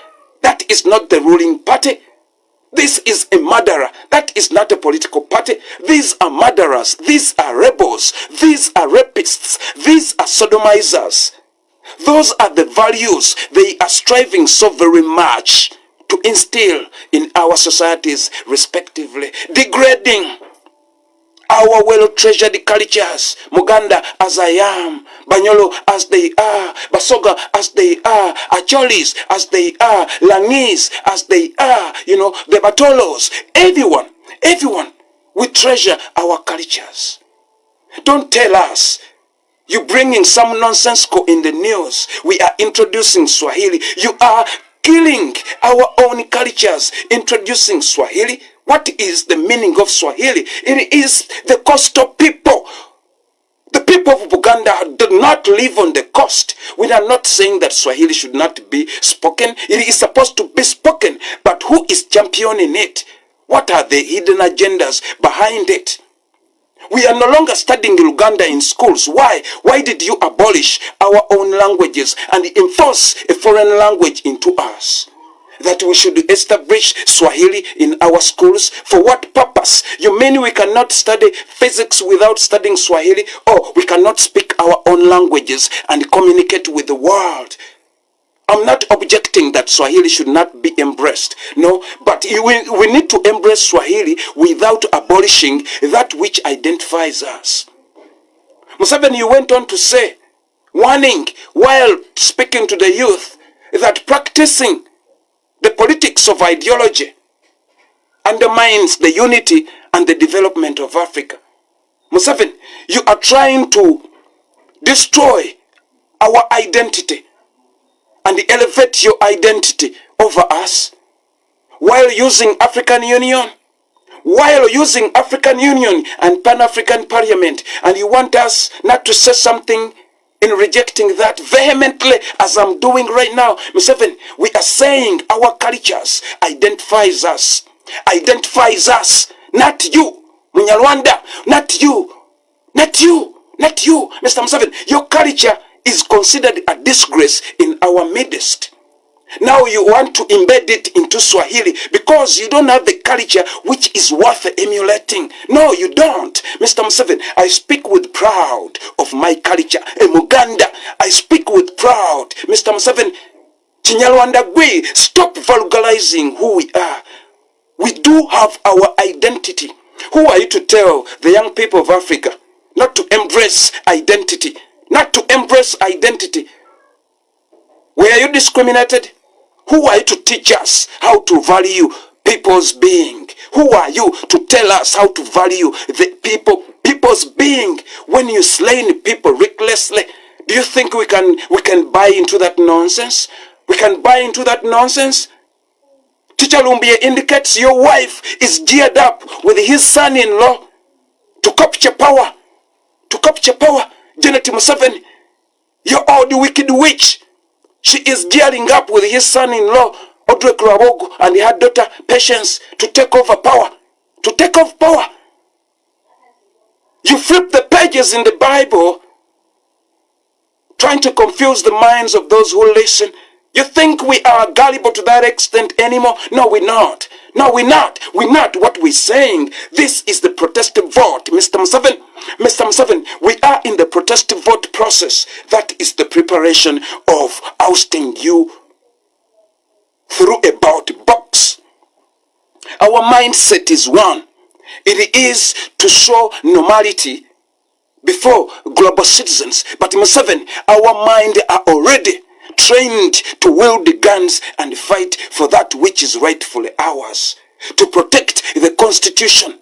That is not the ruling party. This is a murderer. That is not a political party. These are murderers. These are rebels. These are rapists. These are sodomizers. Those are the values they are striving so very much to instill in our societies respectively. Degrading our well-treasured cultures. Muganda as I am, Banyolo as they are, Basoga as they are, Acholis as they are, Langis as they are, the Batolos, everyone, we treasure our cultures. Don't tell us, you bringing some nonsensical in the news, we are introducing Swahili. You are killing our own cultures, introducing Swahili. What is the meaning of Swahili? It is the coastal people. The people of Uganda do not live on the coast. We are not saying that Swahili should not be spoken. It is supposed to be spoken. But who is championing it? What are the hidden agendas behind it? We are no longer studying Uganda in schools. Why? Why did you abolish our own languages and enforce a foreign language into us? That we should establish Swahili in our schools? For what purpose? You mean we cannot study physics without studying Swahili? Or we cannot speak our own languages and communicate with the world? I'm not objecting that Swahili should not be embraced. No, but we need to embrace Swahili without abolishing that which identifies us. Museveni, you went on to say, warning while speaking to the youth, that practicing the politics of ideology undermines the unity and the development of Africa. Museveni, you are trying to destroy our identity and elevate your identity over us while using African Union, and Pan-African Parliament, and you want us not to say something in rejecting that vehemently as I'm doing right now. Museveni, we are saying our cultures identifies us, not you, Munyarwanda, not you, Mr. Museveni. Your culture is considered a disgrace in our midst. Now you want to embed it into Swahili because you don't have the culture which is worth emulating. No, you don't. Mr. Museveni, I speak with pride of my culture. Muganda, I speak with pride. Mr. Museveni, Chinyarwanda Gwe, stop vulgarizing who we are. We do have our identity. Who are you to tell the young people of Africa not to embrace identity? Not to embrace identity. Were you discriminated? Who are you to teach us how to value people's being? Who are you to tell us how to value the people's being when you slay people recklessly? Do you think we can buy into that nonsense? We can buy into that nonsense? Chichalumbi indicates your wife is geared up with his son-in-law to capture power. To capture power. Janet Museveni, your old wicked witch. She is gearing up with his son-in-law, Odrek Rabogo, and her daughter, Patience, to take over power. To take over power. You flip the pages in the Bible, trying to confuse the minds of those who listen. You think we are gullible to that extent anymore? No, we're not. No, we're not. We're not what we're saying. This is the protestive vote, Mr. Museveni. Mr. Museveni, we are in the protestive vote process. That is the preparation of ousting you through a ballot box. Our mindset is one. It is to show normality before global citizens. But Museveni, our mind are already trained to wield the guns and fight for that which is rightfully ours. To protect the Constitution.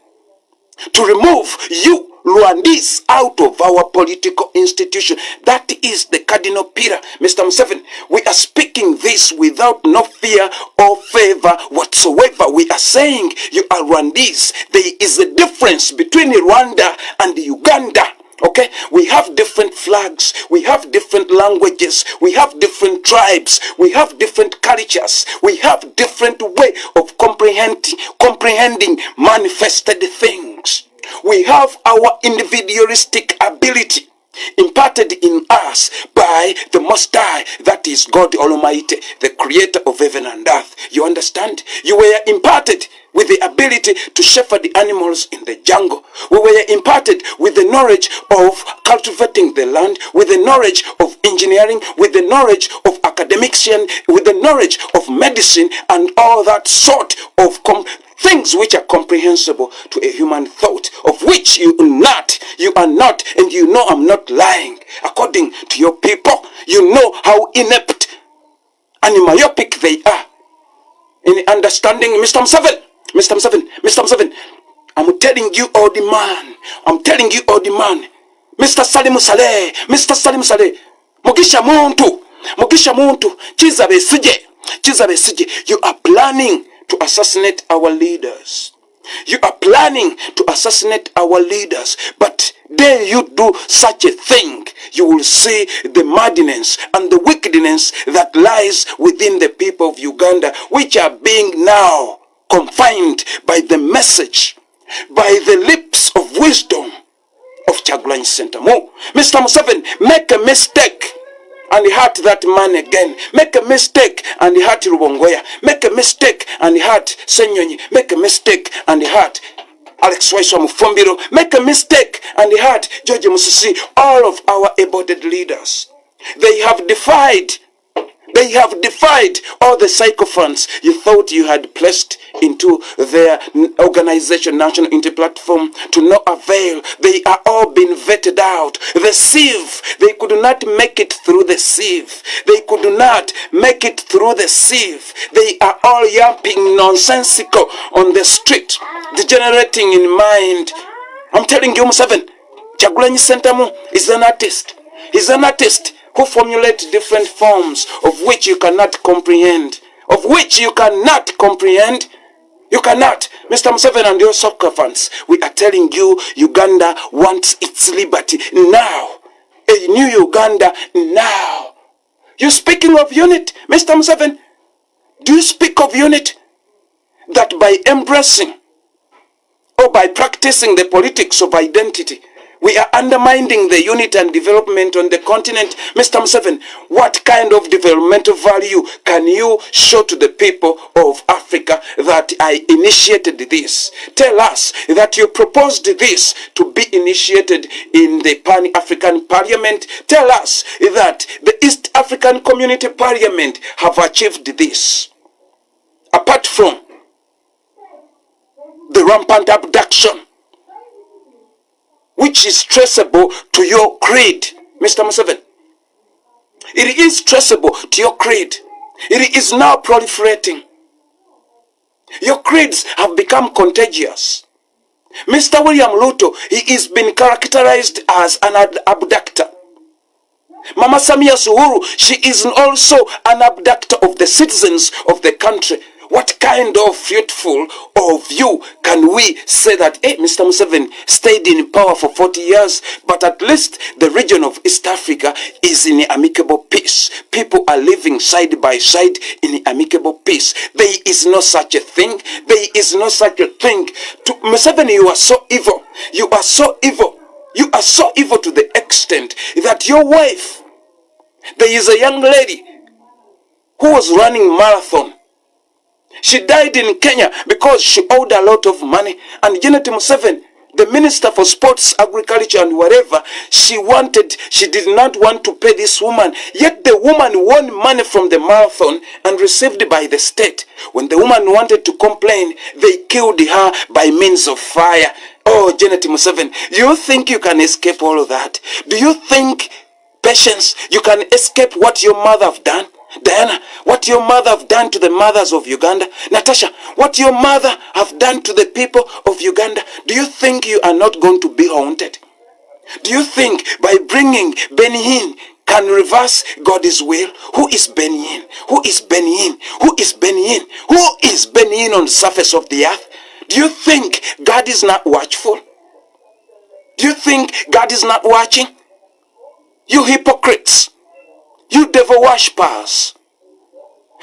To remove you Rwandese out of our political institution. That is the cardinal pillar. Mr. Museveni, we are speaking this without no fear or favor whatsoever. We are saying you are Rwandese. There is a difference between Rwanda and Uganda. Okay, we have different flags, we have different languages, we have different tribes, we have different cultures, we have different way of comprehending manifested things. We have our individualistic ability imparted in us by the Most High, that is God Almighty, the creator of heaven and earth. You understand? You were imparted with the ability to shepherd the animals in the jungle. We were imparted with the knowledge of cultivating the land, with the knowledge of engineering, with the knowledge of academics, with the knowledge of medicine, and all that sort of things which are comprehensible to a human thought, of which you are not, and you know I'm not lying. According to your people, you know how inept and myopic they are in understanding. Mr. Museveni, I'm telling you all the man. Mr. Salim Saleh, Mugisha Muntu, Chiza Besije, you are planning to assassinate our leaders. But dare you do such a thing, you will see the madness and the wickedness that lies within the people of Uganda, which are being now confined by the message, by the lips of wisdom of Kyagulanyi Ssentamu. Mr. Museveni, make a mistake and hurt that man again. Make a mistake and hurt Rubongoya. Make a mistake and hurt Senyonyi. Make a mistake and hurt Alex Waiswa Mufumbiro. Make a mistake and hurt George Musisi. All of our able-bodied leaders. They have defied all the sycophants you thought you had placed into their organization, National Unity Platform, to no avail. They are all being vetted out. The sieve, they could not make it through the sieve. They are all yapping nonsensical on the street, degenerating in mind. I'm telling you, Museveni, Kyagulanyi Ssentamu is an artist. He's an artist who formulate different forms of which you cannot comprehend. You cannot. Mr. Museveni and your soccer fans, we are telling you, Uganda wants its liberty now. A new Uganda now. You speaking of unity, Mr. Museveni? Do you speak of unity? That by embracing or by practicing the politics of identity, we are undermining the unity and development on the continent. Mr. Museveni, what kind of developmental value can you show to the people of Africa that I initiated this? Tell us that you proposed this to be initiated in the Pan-African Parliament. Tell us that the East African Community Parliament have achieved this. Apart from the rampant abduction, which is traceable to your creed, Mr. Museveni. It is traceable to your creed. It is now proliferating. Your creeds have become contagious. Mr. William Ruto, he is been characterized as an abductor. Mama Samia Suluhu, she is also an abductor of the citizens of the country. What kind of fruitful of you can we say that, hey, Mr. Museveni stayed in power for 40 years, but at least the region of East Africa is in amicable peace. People are living side by side in amicable peace. There is no such a thing. There is no such a thing. To Museveni, you are so evil. You are so evil. You are so evil to the extent that your wife, there is a young lady who was running marathon. She died in Kenya because she owed a lot of money. And Janet Museveni, the Minister for Sports, Agriculture and whatever, she did not want to pay this woman. Yet the woman won money from the marathon and received by the state. When the woman wanted to complain, they killed her by means of fire. Oh, Janet Museveni, do you think you can escape all of that? Do you think, Patience, you can escape what your mother have done? Diana, what your mother have done to the mothers of Uganda? Natasha, what your mother have done to the people of Uganda? Do you think you are not going to be haunted? Do you think by bringing Benny Hinn can reverse God's will? Who is Benny Hinn? Who is Benny Hinn? Who is Benny Hinn? Who is Benny Hinn on the surface of the earth? Do you think God is not watchful? Do you think God is not watching? You hypocrites. You devil worshippers,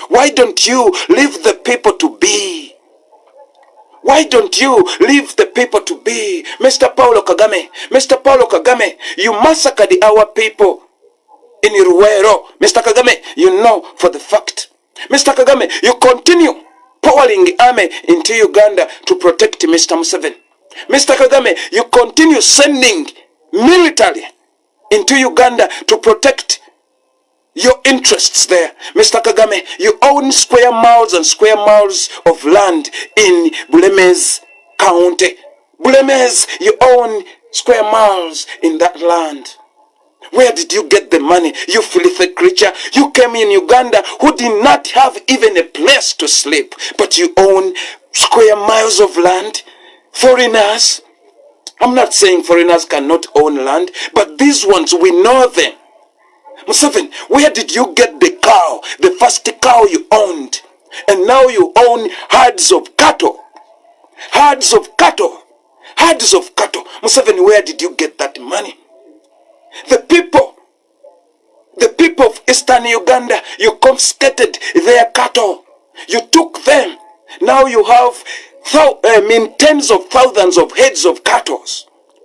why don't you leave the people to be? Why don't you leave the people to be? Mr. Paulo Kagame, you massacred our people in Ruwero. Mr. Kagame, you know for the fact. Mr. Kagame, you continue pouring army into Uganda to protect Mr. Museveni. Mr. Kagame, you continue sending military into Uganda to protect your interests there. Mr. Kagame, you own square miles and square miles of land in Bulemes County. Bulemes, you own square miles in that land. Where did you get the money, you filthy creature? You came in Uganda who did not have even a place to sleep, but you own square miles of land. Foreigners, I'm not saying foreigners cannot own land, but these ones, we know them. Museveni, where did you get the cow, the first cow you owned? And now you own herds of cattle. Herds of cattle. Herds of cattle. Museveni, where did you get that money? The people of Eastern Uganda, you confiscated their cattle. You took them. Now you have tens of thousands of heads of cattle.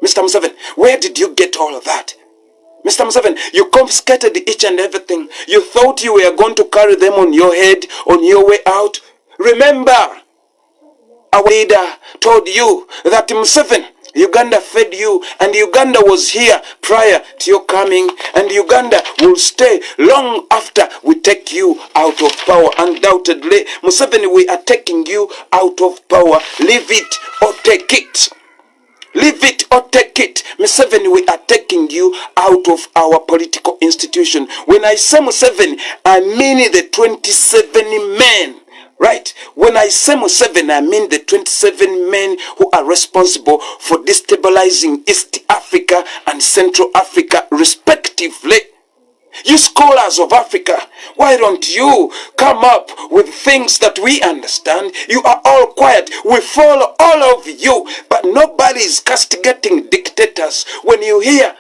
Mr. Museveni, where did you get all of that? Mr. Museveni, you confiscated each and everything. You thought you were going to carry them on your head on your way out. Remember, our leader told you that Museveni, Uganda fed you, and Uganda was here prior to your coming, and Uganda will stay long after we take you out of power. Undoubtedly, Museveni, we are taking you out of power. Leave it or take it. Leave it or take it. Museveni, we are taking you out of our political institution. When I say Museveni, I mean the 27 men. Right? When I say Museveni, I mean the 27 men who are responsible for destabilizing East Africa and Central Africa respectively. You scholars of Africa, why don't you come up with things that we understand? You are all quiet. We follow all of you, but nobody is castigating dictators. When you hear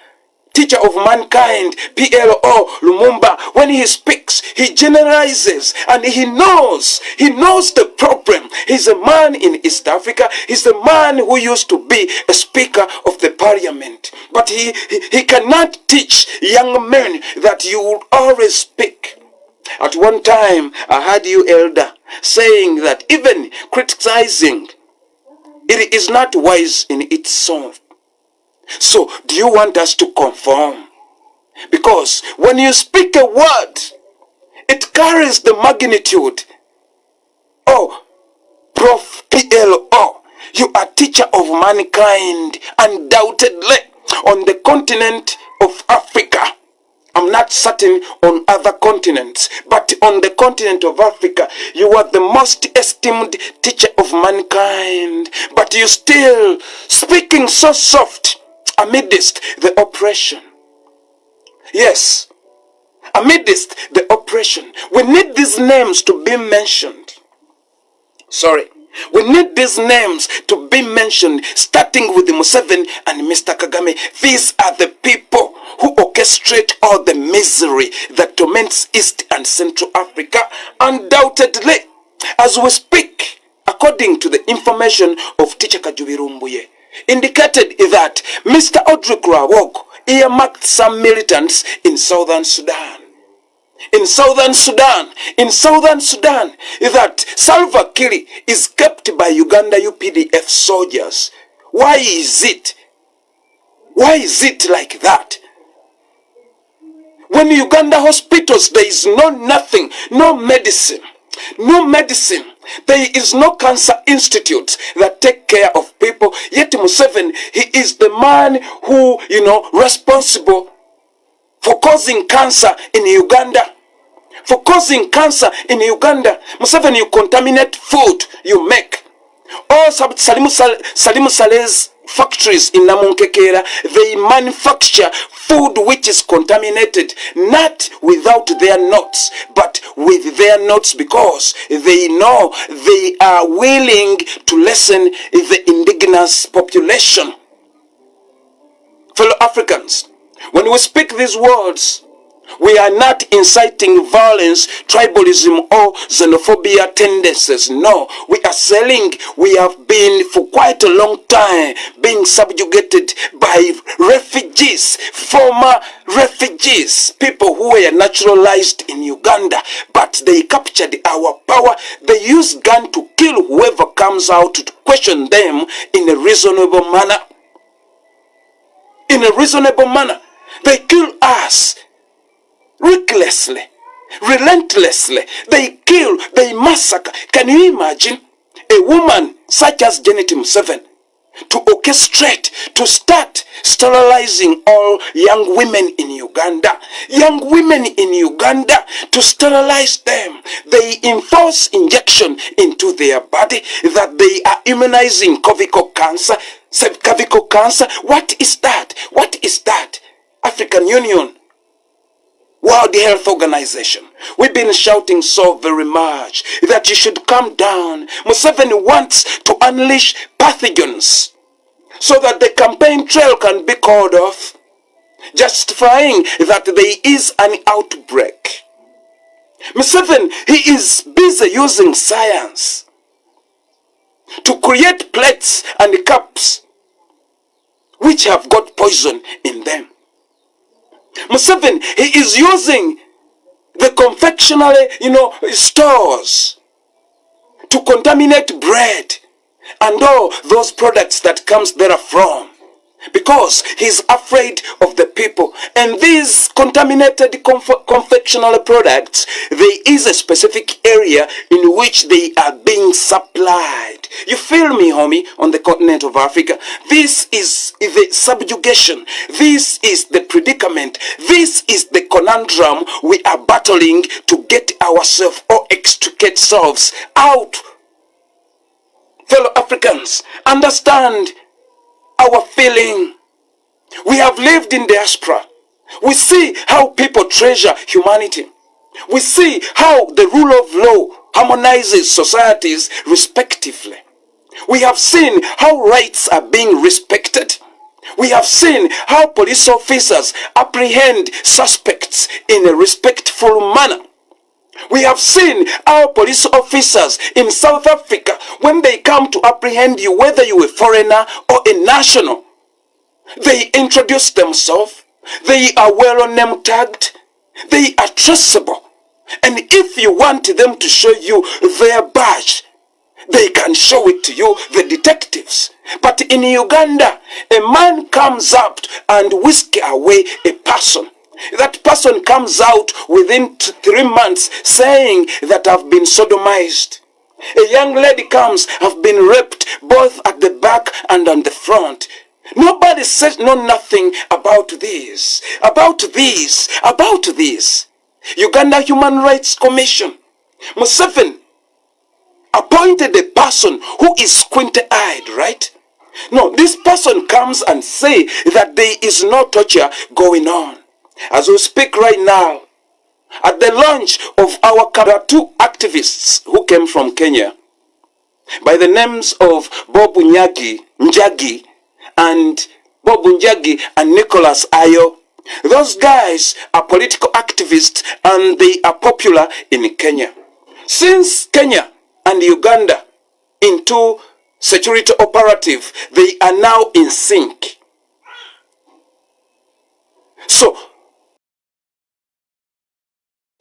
teacher of mankind, PLO Lumumba, when he speaks, he generalizes and he knows the problem. He's a man in East Africa. He's a man who used to be a speaker of the parliament. But he cannot teach young men that you will always speak. At one time, I heard you, elder, saying that even criticizing, it is not wise in itself. So, do you want us to conform? Because when you speak a word, it carries the magnitude. Oh, Prof. PLO, you are teacher of mankind, undoubtedly, on the continent of Africa. I'm not certain on other continents, but on the continent of Africa, you are the most esteemed teacher of mankind. But you still speaking so soft amidst the oppression. Yes, amidst the oppression. We need these names to be mentioned. Sorry. We need these names to be mentioned, starting with the Museveni and Mr. Kagame. These are the people who orchestrate all the misery that torments East and Central Africa. Undoubtedly, as we speak, according to the information of Teacher Kajubirumbuye, indicated that Mr. Odrick Rawok earmarked some militants in Southern Sudan. In Southern Sudan, that Salva Kiir is kept by Uganda UPDF soldiers. Why is it? Why is it like that? When Uganda hospitals, there is nothing, no medicine. There is no cancer institute that take care of people. Yet Museveni, he is the man who, responsible for causing cancer in Uganda. Museveni, you contaminate food you make. All Salimu Saleh's factories in Namunkekera, they manufacture food which is contaminated, not without their notes, but with their notes, because they know they are willing to lessen the indigenous population. Fellow Africans, when we speak these words, we are not inciting violence, tribalism, or xenophobia tendencies. No, we are saying we have been for quite a long time being subjugated by refugees, former refugees, people who were naturalized in Uganda, but they captured our power. They use gun to kill whoever comes out to question them in a reasonable manner. They kill us. Recklessly, relentlessly, they kill, they massacre. Can you imagine a woman such as Janet Museveni to orchestrate, to start sterilizing all young women in Uganda? Young women in Uganda, to sterilize them. They enforce injection into their body that they are immunizing cervical cancer. Cervical cancer, what is that? African Union, World Health Organization, we've been shouting so very much that you should come down. Museveni wants to unleash pathogens so that the campaign trail can be called off, justifying that there is an outbreak. Museveni, he is busy using science to create plates and cups which have got poison in them. Museveni, he is using the confectionery, stores to contaminate bread and all those products that comes therefrom, because he's afraid of the people. And these contaminated confectionery products, there is a specific area in which they are being supplied. You feel me, homie, on the continent of Africa? This is the subjugation. This is the predicament. This is the conundrum we are battling to get ourselves or extricate ourselves out. Fellow Africans, understand our feeling. We have lived in diaspora. We see how people treasure humanity. We see how the rule of law harmonizes societies respectively. We have seen how rights are being respected. We have seen how police officers apprehend suspects in a respectful manner. We have seen our police officers in South Africa, when they come to apprehend you, whether you are a foreigner or a national, they introduce themselves. They are well name tagged. They are traceable. And if you want them to show you their badge, they can show it to you, the detectives. But in Uganda, a man comes up and whisk away a person. That person comes out within 3 months saying that I've been sodomized. A young lady comes, I've been raped both at the back and on the front. Nobody says nothing about this. Uganda Human Rights Commission, Museveni appointed a person who is squint-eyed, right? No, this person comes and say that there is no torture going on. As we speak right now, at the launch of our two activists who came from Kenya, by the names of Bob Njagi and Nicholas Ayo. Those guys are political activists and they are popular in Kenya. Since Kenya and Uganda into security operative, they are now in sync. So,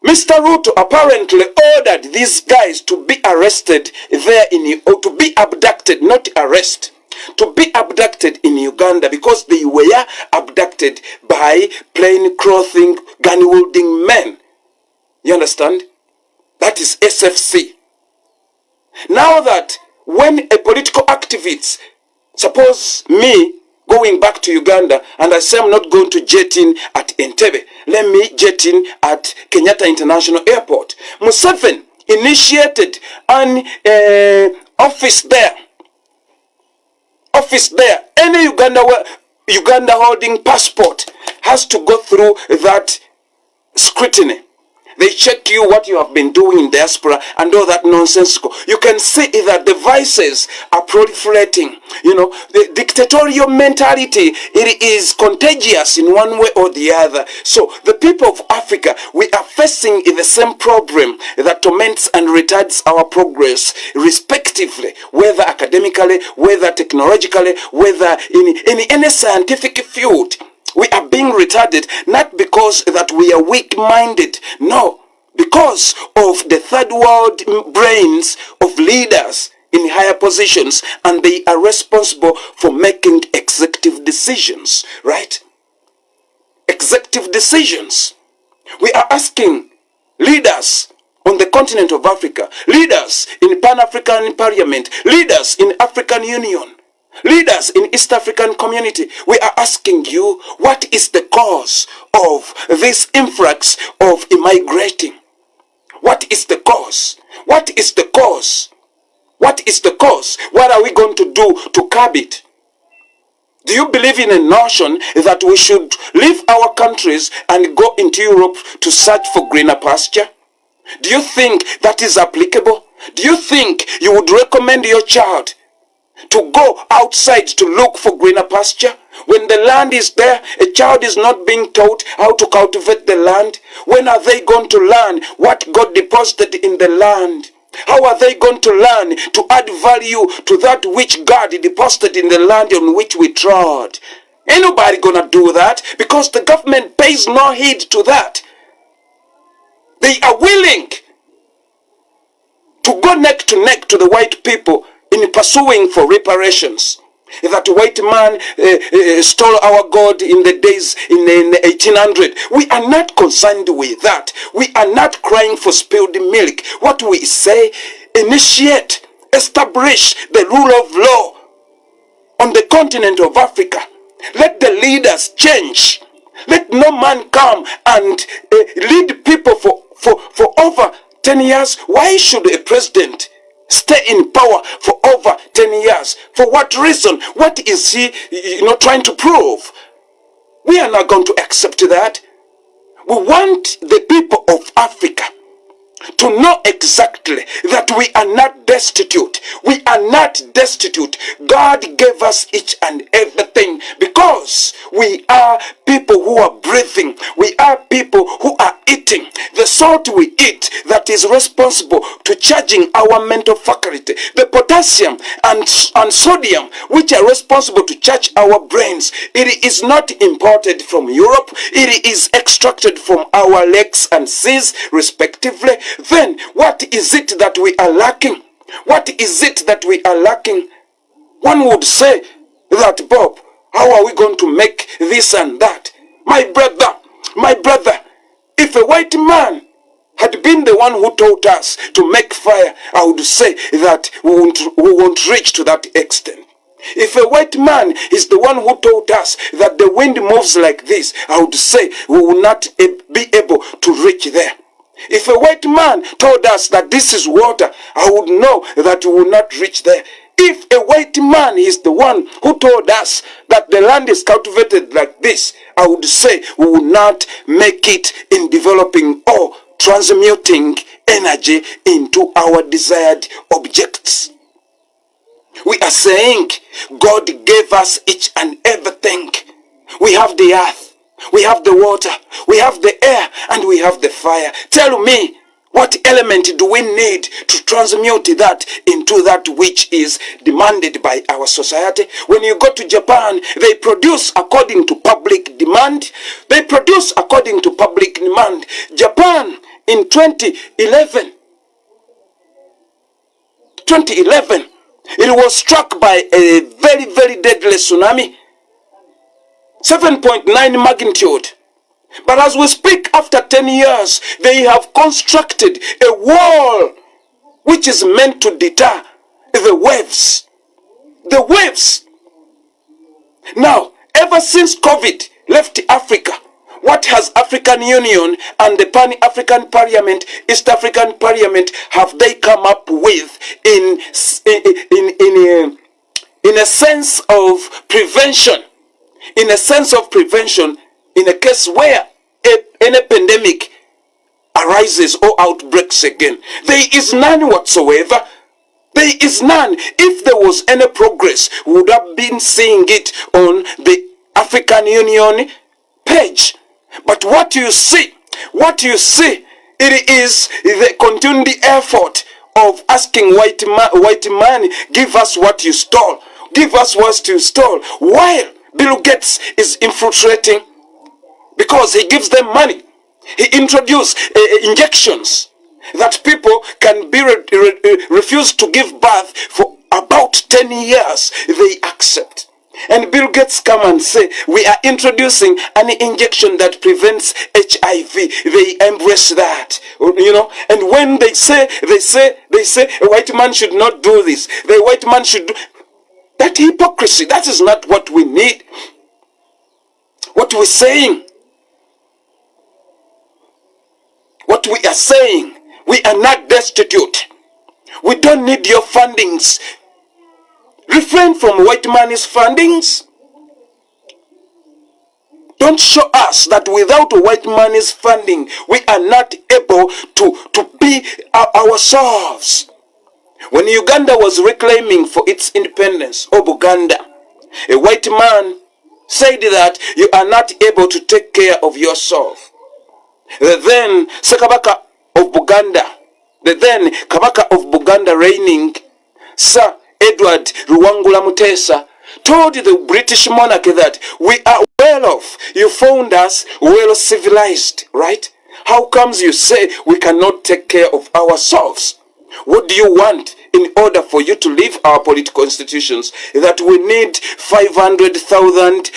Mr. Ruto apparently ordered these guys to be arrested there or to be abducted, not arrest, to be abducted in Uganda because they were abducted by plain clothing, gun-wielding men. You understand? That is SFC. Now that when a political activist, suppose me, going back to Uganda, and I say I'm not going to jet in at Entebbe, let me jet in at Kenyatta International Airport. Museveni initiated an office there. Any Uganda holding passport has to go through that scrutiny. They check you what you have been doing in diaspora and all that nonsense. You can see that the vices are proliferating. You know, the dictatorial mentality, it is contagious in one way or the other. So the people of Africa, we are facing the same problem that torments and retards our progress, respectively, whether academically, whether technologically, whether in any scientific field. We are being retarded, not because that we are weak-minded, no, because of the third world brains of leaders in higher positions, and they are responsible for making executive decisions, right? Executive decisions. We are asking leaders on the continent of Africa, leaders in Pan-African Parliament, leaders in African Union, leaders in East African community, we are asking you, what is the cause of this influx of immigrating? What is the cause? What is the cause? What is the cause? What are we going to do to curb it? Do you believe in a notion that we should leave our countries and go into Europe to search for greener pasture? Do you think that is applicable? Do you think you would recommend your child to go outside to look for greener pasture? When the land is there, a child is not being taught how to cultivate the land. When are they going to learn what God deposited in the land? How are they going to learn to add value to that which God deposited in the land on which we trod? Ain't nobody gonna do that because the government pays no heed to that. They are willing to go neck to neck to the white people in pursuing for reparations. That white man stole our God in the days in 1800. We are not concerned with that. We are not crying for spilled milk. What we say, initiate, establish the rule of law on the continent of Africa. Let the leaders change. Let no man come and lead people for over 10 years. Why should a president stay in power for over 10 years? For what reason? What is he, trying to prove? We are not going to accept that. We want the people of Africa to know exactly that we are not destitute. We are not destitute. God gave us each and everything because we are people who are breathing. We are people who are eating. The salt we eat that is responsible to charging our mental faculty. The potassium and sodium which are responsible to charge our brains. It is not imported from Europe. It is extracted from our lakes and seas respectively. Then what is it that we are lacking? What is it that we are lacking? One would say that, Bob, how are we going to make this and that? My brother, if a white man had been the one who taught us to make fire, I would say that we won't reach to that extent. If a white man is the one who taught us that the wind moves like this, I would say we will not be able to reach there. If a white man told us that this is water, I would know that we will not reach there. If a white man is the one who told us that the land is cultivated like this, I would say we will not make it in developing or transmuting energy into our desired objects. We are saying God gave us each and everything. We have the earth, we have the water, we have the air, and we have the fire. Tell me, what element do we need to transmute that into that which is demanded by our society? When you go to Japan, they produce according to public demand. They produce according to public demand. Japan in 2011, it was struck by a very, very deadly tsunami, 7.9 magnitude. But as we speak, after 10 years, they have constructed a wall which is meant to deter the waves. The waves. Now, ever since COVID left Africa, what has African Union and the Pan-African Parliament, East African Parliament, have they come up with in a sense of prevention? In a sense of prevention, in a case where any pandemic arises or outbreaks again, there is none whatsoever. There is none. If there was any progress, we would have been seeing it on the African Union page. But what you see, it is the continued effort of asking white man, give us what you stole. Give us what you stole. While Bill Gates is infiltrating, because he gives them money. He introduced injections that people can be refused to give birth for about 10 years. They accept. And Bill Gates come and say, we are introducing an injection that prevents HIV. They embrace that, you know. And when they say, a white man should not do this. The white man should do that. Hypocrisy. That is not what we need. What we're saying, what we are saying, we are not destitute. We don't need your fundings. Refrain from white man's fundings. Don't show us that without white man's funding, we are not able to be ourselves. When Uganda was reclaiming for its independence, Buganda, a white man said that you are not able to take care of yourself. The then Sekabaka of Buganda, the then Kabaka of Buganda reigning, Sir Edward Ruwangula Mutesa, told the British monarch that we are well off. You found us well civilized, right? How comes you say we cannot take care of ourselves? What do you want in order for you to leave our political institutions? That we need 500,000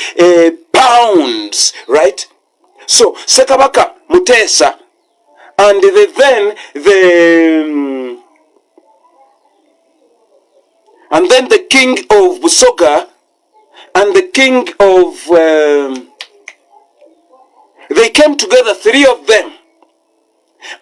pounds, right? So Sekabaka Mutesa and then the king of Busoga and the king of they came together, three of them,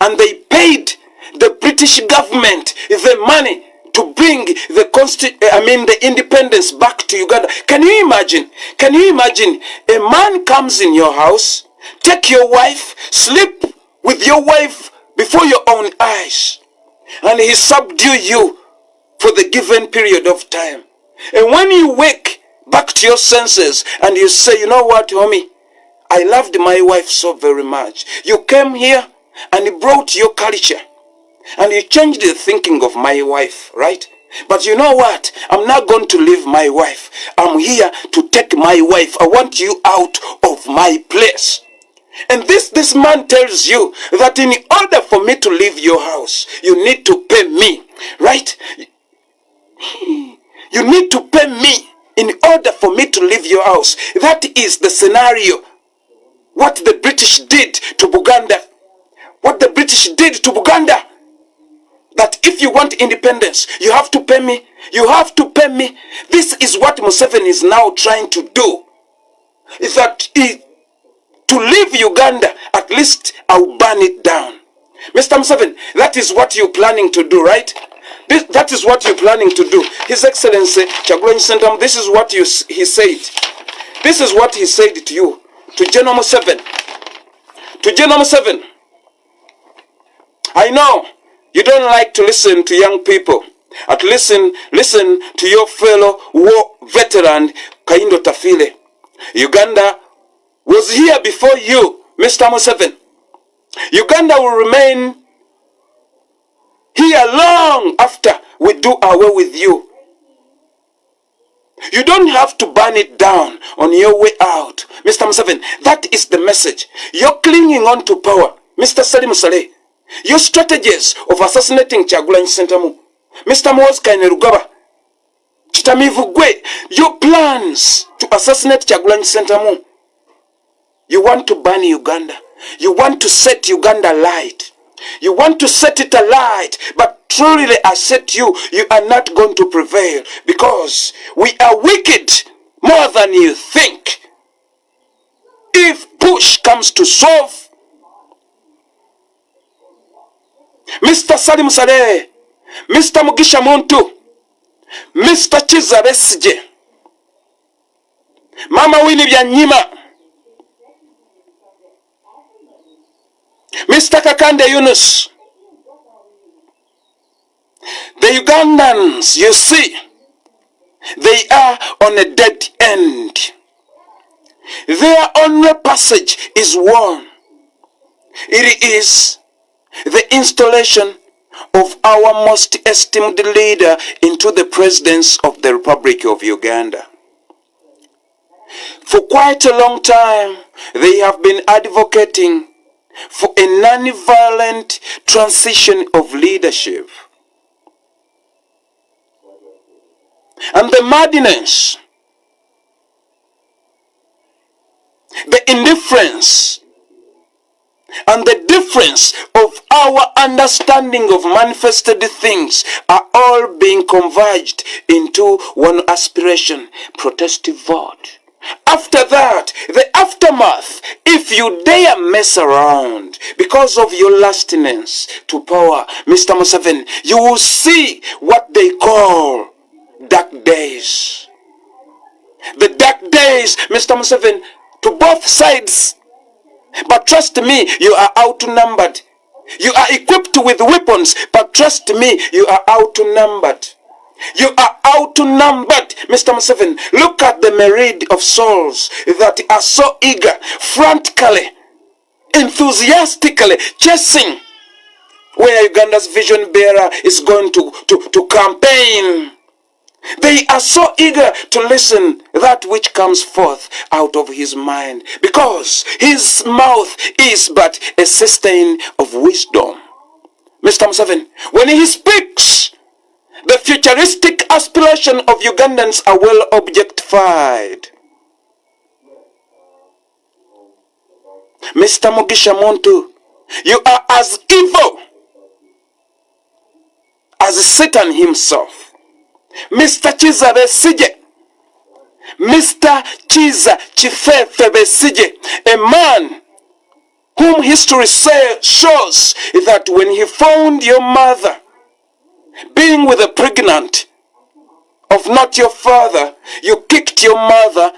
and they paid the British government the money to bring the independence back to Uganda. Can you imagine? Can you imagine? A man comes in your house, take your wife, sleep with your wife before your own eyes, and he subdue you for the given period of time. And when you wake back to your senses and you say, you know what, homie, I loved my wife so very much. You came here and you brought your culture and you changed the thinking of my wife, right? But you know what? I'm not going to leave my wife. I'm here to take my wife. I want you out of my place. And this man tells you that in order for me to leave your house, you need to pay me, right? You need to pay me in order for me to leave your house. That is the scenario. What the British did to Buganda. What the British did to Buganda. That if you want independence, you have to pay me. You have to pay me. This is what Museveni is now trying to do. Is that to leave Uganda, at least I'll burn it down. Mr. Museveni, that is what you're planning to do, right? That is what you're planning to do. His Excellency, Kyagulanyi Ssentamu, this is what he said. This is what he said to you, to General Museveni. To General Museveni, I know you don't like to listen to young people, At listen to your fellow war veteran, Kaindo Tafile. Uganda was here before you, Mr. Museveni. Uganda will remain here long after we do away with you. You don't have to burn it down on your way out, Mr. Museveni. That is the message. You're clinging on to power, Mr. Salim Saleh. Your strategies of assassinating Kyagulanyi Ssentamu, Mr. Muwoozi Kainerugaba, Kitamiivu Gwe, your plans to assassinate Kyagulanyi Ssentamu. You want to burn Uganda. You want to set Uganda alight. You want to set it alight, but truly I said to you, you are not going to prevail because we are wicked more than you think. If push comes to shove, Mr. Salim Saleh, Mr. Mugisha Muntu, Mr. Kizza Besigye, Mama Winnie Byanyima, Mr. Kakande Yunus, the Ugandans, you see, they are on a dead end. Their only passage is one. It is the installation of our most esteemed leader into the presidency of the Republic of Uganda. For quite a long time, they have been advocating for a non-violent transition of leadership. And the madness, the indifference, and the difference of our understanding of manifested things are all being converged into one aspiration: protestive vote. After that, the aftermath, if you dare mess around because of your lastiness to power, Mr. Museveni, you will see what they call dark days. The dark days, Mr. Museveni, to both sides. But trust me, you are outnumbered. You are equipped with weapons, but trust me, you are outnumbered. You are outnumbered, Mr. Museveni. Look at the myriad of souls that are so eager, frantically, enthusiastically chasing where Uganda's vision bearer is going to campaign. They are so eager to listen that which comes forth out of his mind, because his mouth is but a cistern of wisdom. Mr. Museveni, when he speaks, the futuristic aspiration of Ugandans are well objectified. Mr. Mugisha Muntu, you are as evil as Satan himself. Mr. Kizza Besigye, Mr. Kizza Kifefe Besigye, a man whom history shows that when he found your mother being with a pregnant of not your father, you kicked your mother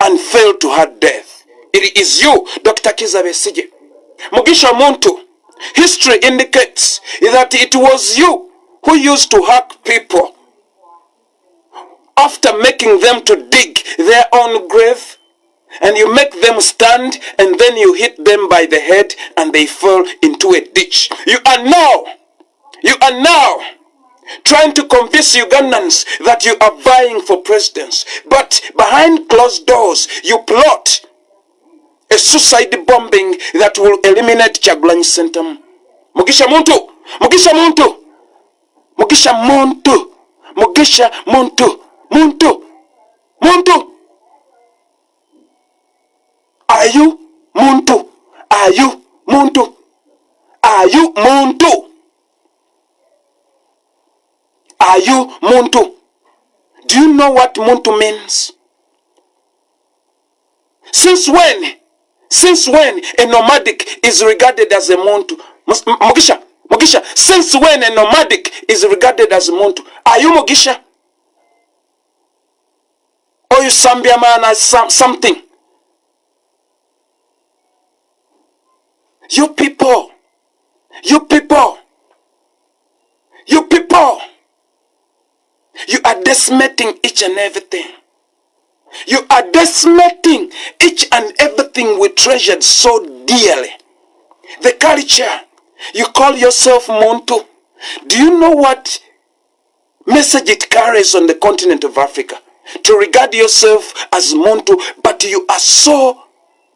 and fell to her death. It is you, Dr. Kizza Besigye. Mugisha Muntu, history indicates that it was you who used to hack people after making them to dig their own grave, and you make them stand, and then you hit them by the head and they fall into a ditch. You are now trying to convince Ugandans that you are vying for presidents, but behind closed doors you plot a suicide bombing that will eliminate Kyagulanyi Ssentamu. Mugisha Muntu, Mugisha Muntu, Mugisha Muntu, Mugisha Muntu, Muntu, Muntu. Are you Muntu? Are you Muntu? Are you Muntu? Are you Muntu? Do you know what Muntu means? Since when a nomadic is regarded as a Muntu? Mugisha, since when a nomadic is regarded as a Muntu? Are you Mugisha? Or you Sambia man as something? You people, are decimating each and everything. You are decimating each and everything we treasured so dearly. The culture. You call yourself Muntu. Do you know what message it carries on the continent of Africa? To regard yourself as Muntu, but you are so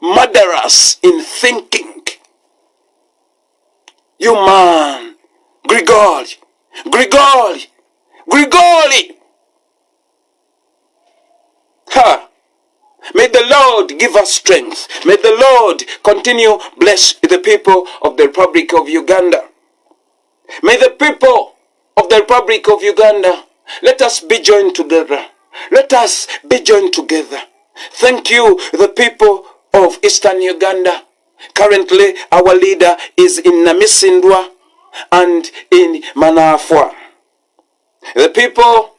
murderous in thinking. You man, Grigori. Ha! May the Lord give us strength. May the Lord continue bless the people of the Republic of Uganda. May the people of the Republic of Uganda, let us be joined together. Let us be joined together. Thank you, the people of Eastern Uganda. Currently, our leader is in Namisindwa and in Manafwa. The people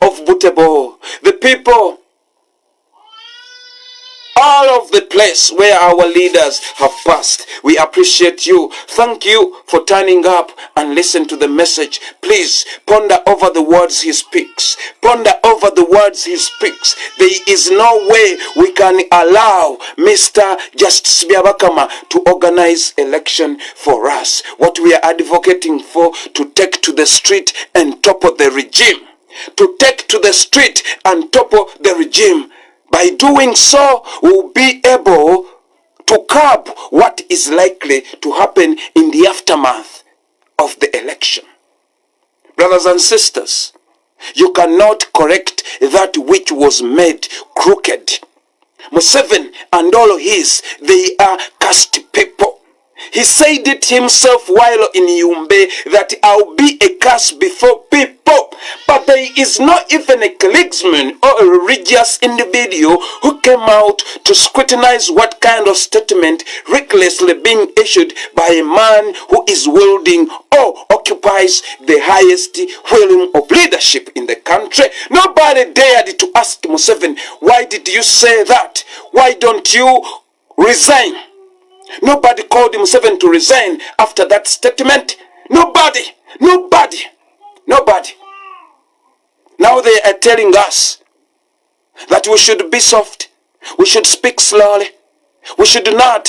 of Butebo, the people all of the place where our leaders have passed. We appreciate you. Thank you for turning up and listen to the message. Please ponder over the words he speaks. Ponder over the words he speaks. There is no way we can allow Mr. Justice Byabakama to organize election for us. What we are advocating for, to take to the street and topple the regime. To take to the street and topple the regime. By doing so, we'll be able to curb what is likely to happen in the aftermath of the election. Brothers and sisters, you cannot correct that which was made crooked. Museveni and all his, they are caste people. He said it himself while in Yumbe that I'll be a curse before people. But there is not even a clansman or a religious individual who came out to scrutinize what kind of statement recklessly being issued by a man who is wielding or occupies the highest realm of leadership in the country. Nobody dared to ask Museveni, why did you say that? Why don't you resign? Nobody called Museveni to resign after that statement. Nobody. Now they are telling us that we should be soft. We should speak slowly. We should not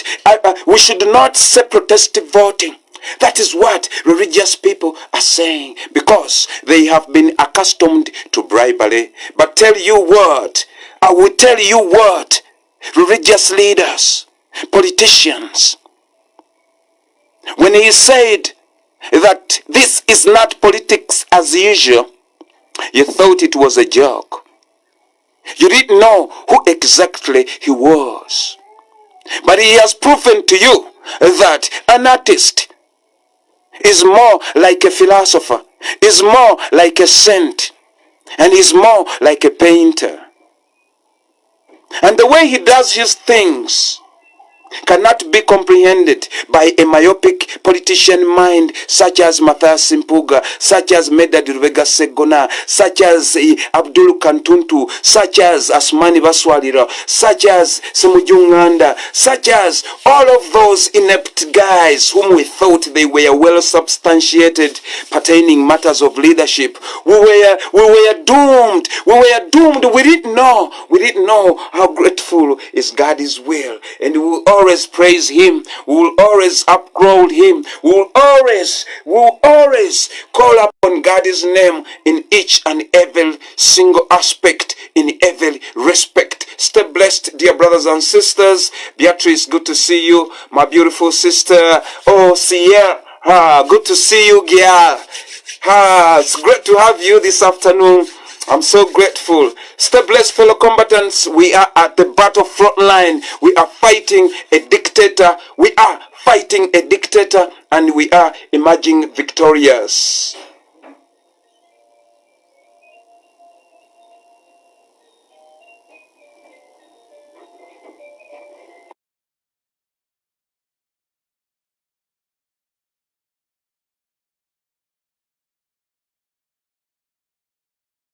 say protestive voting. That is what religious people are saying, because they have been accustomed to bribery. But I will tell you what, religious leaders, politicians, when he said that this is not politics as usual, you thought it was a joke. You didn't know who exactly he was. But he has proven to you that an artist is more like a philosopher, is more like a saint, and is more like a painter. And the way he does his things cannot be comprehended by a myopic politician mind such as Matthias Simpuga, such as Medad Rubega Segona, such as Abdul Kantuntu, such as Asmani Baswalira, such as Semujunganda, such as all of those inept guys whom we thought they were well substantiated pertaining matters of leadership. We were doomed. We didn't know how grateful is God's will, and we will always praise him. We will always uphold him. We will always call upon God's name in each and every single aspect, in every respect. Stay blessed, dear brothers and sisters. Beatrice, good to see you. My beautiful sister. Oh, Sierra, good to see you, girl. It's great to have you this afternoon. I'm so grateful. Stay blessed, fellow combatants. We are at the battlefront line. We are fighting a dictator. And we are emerging victorious.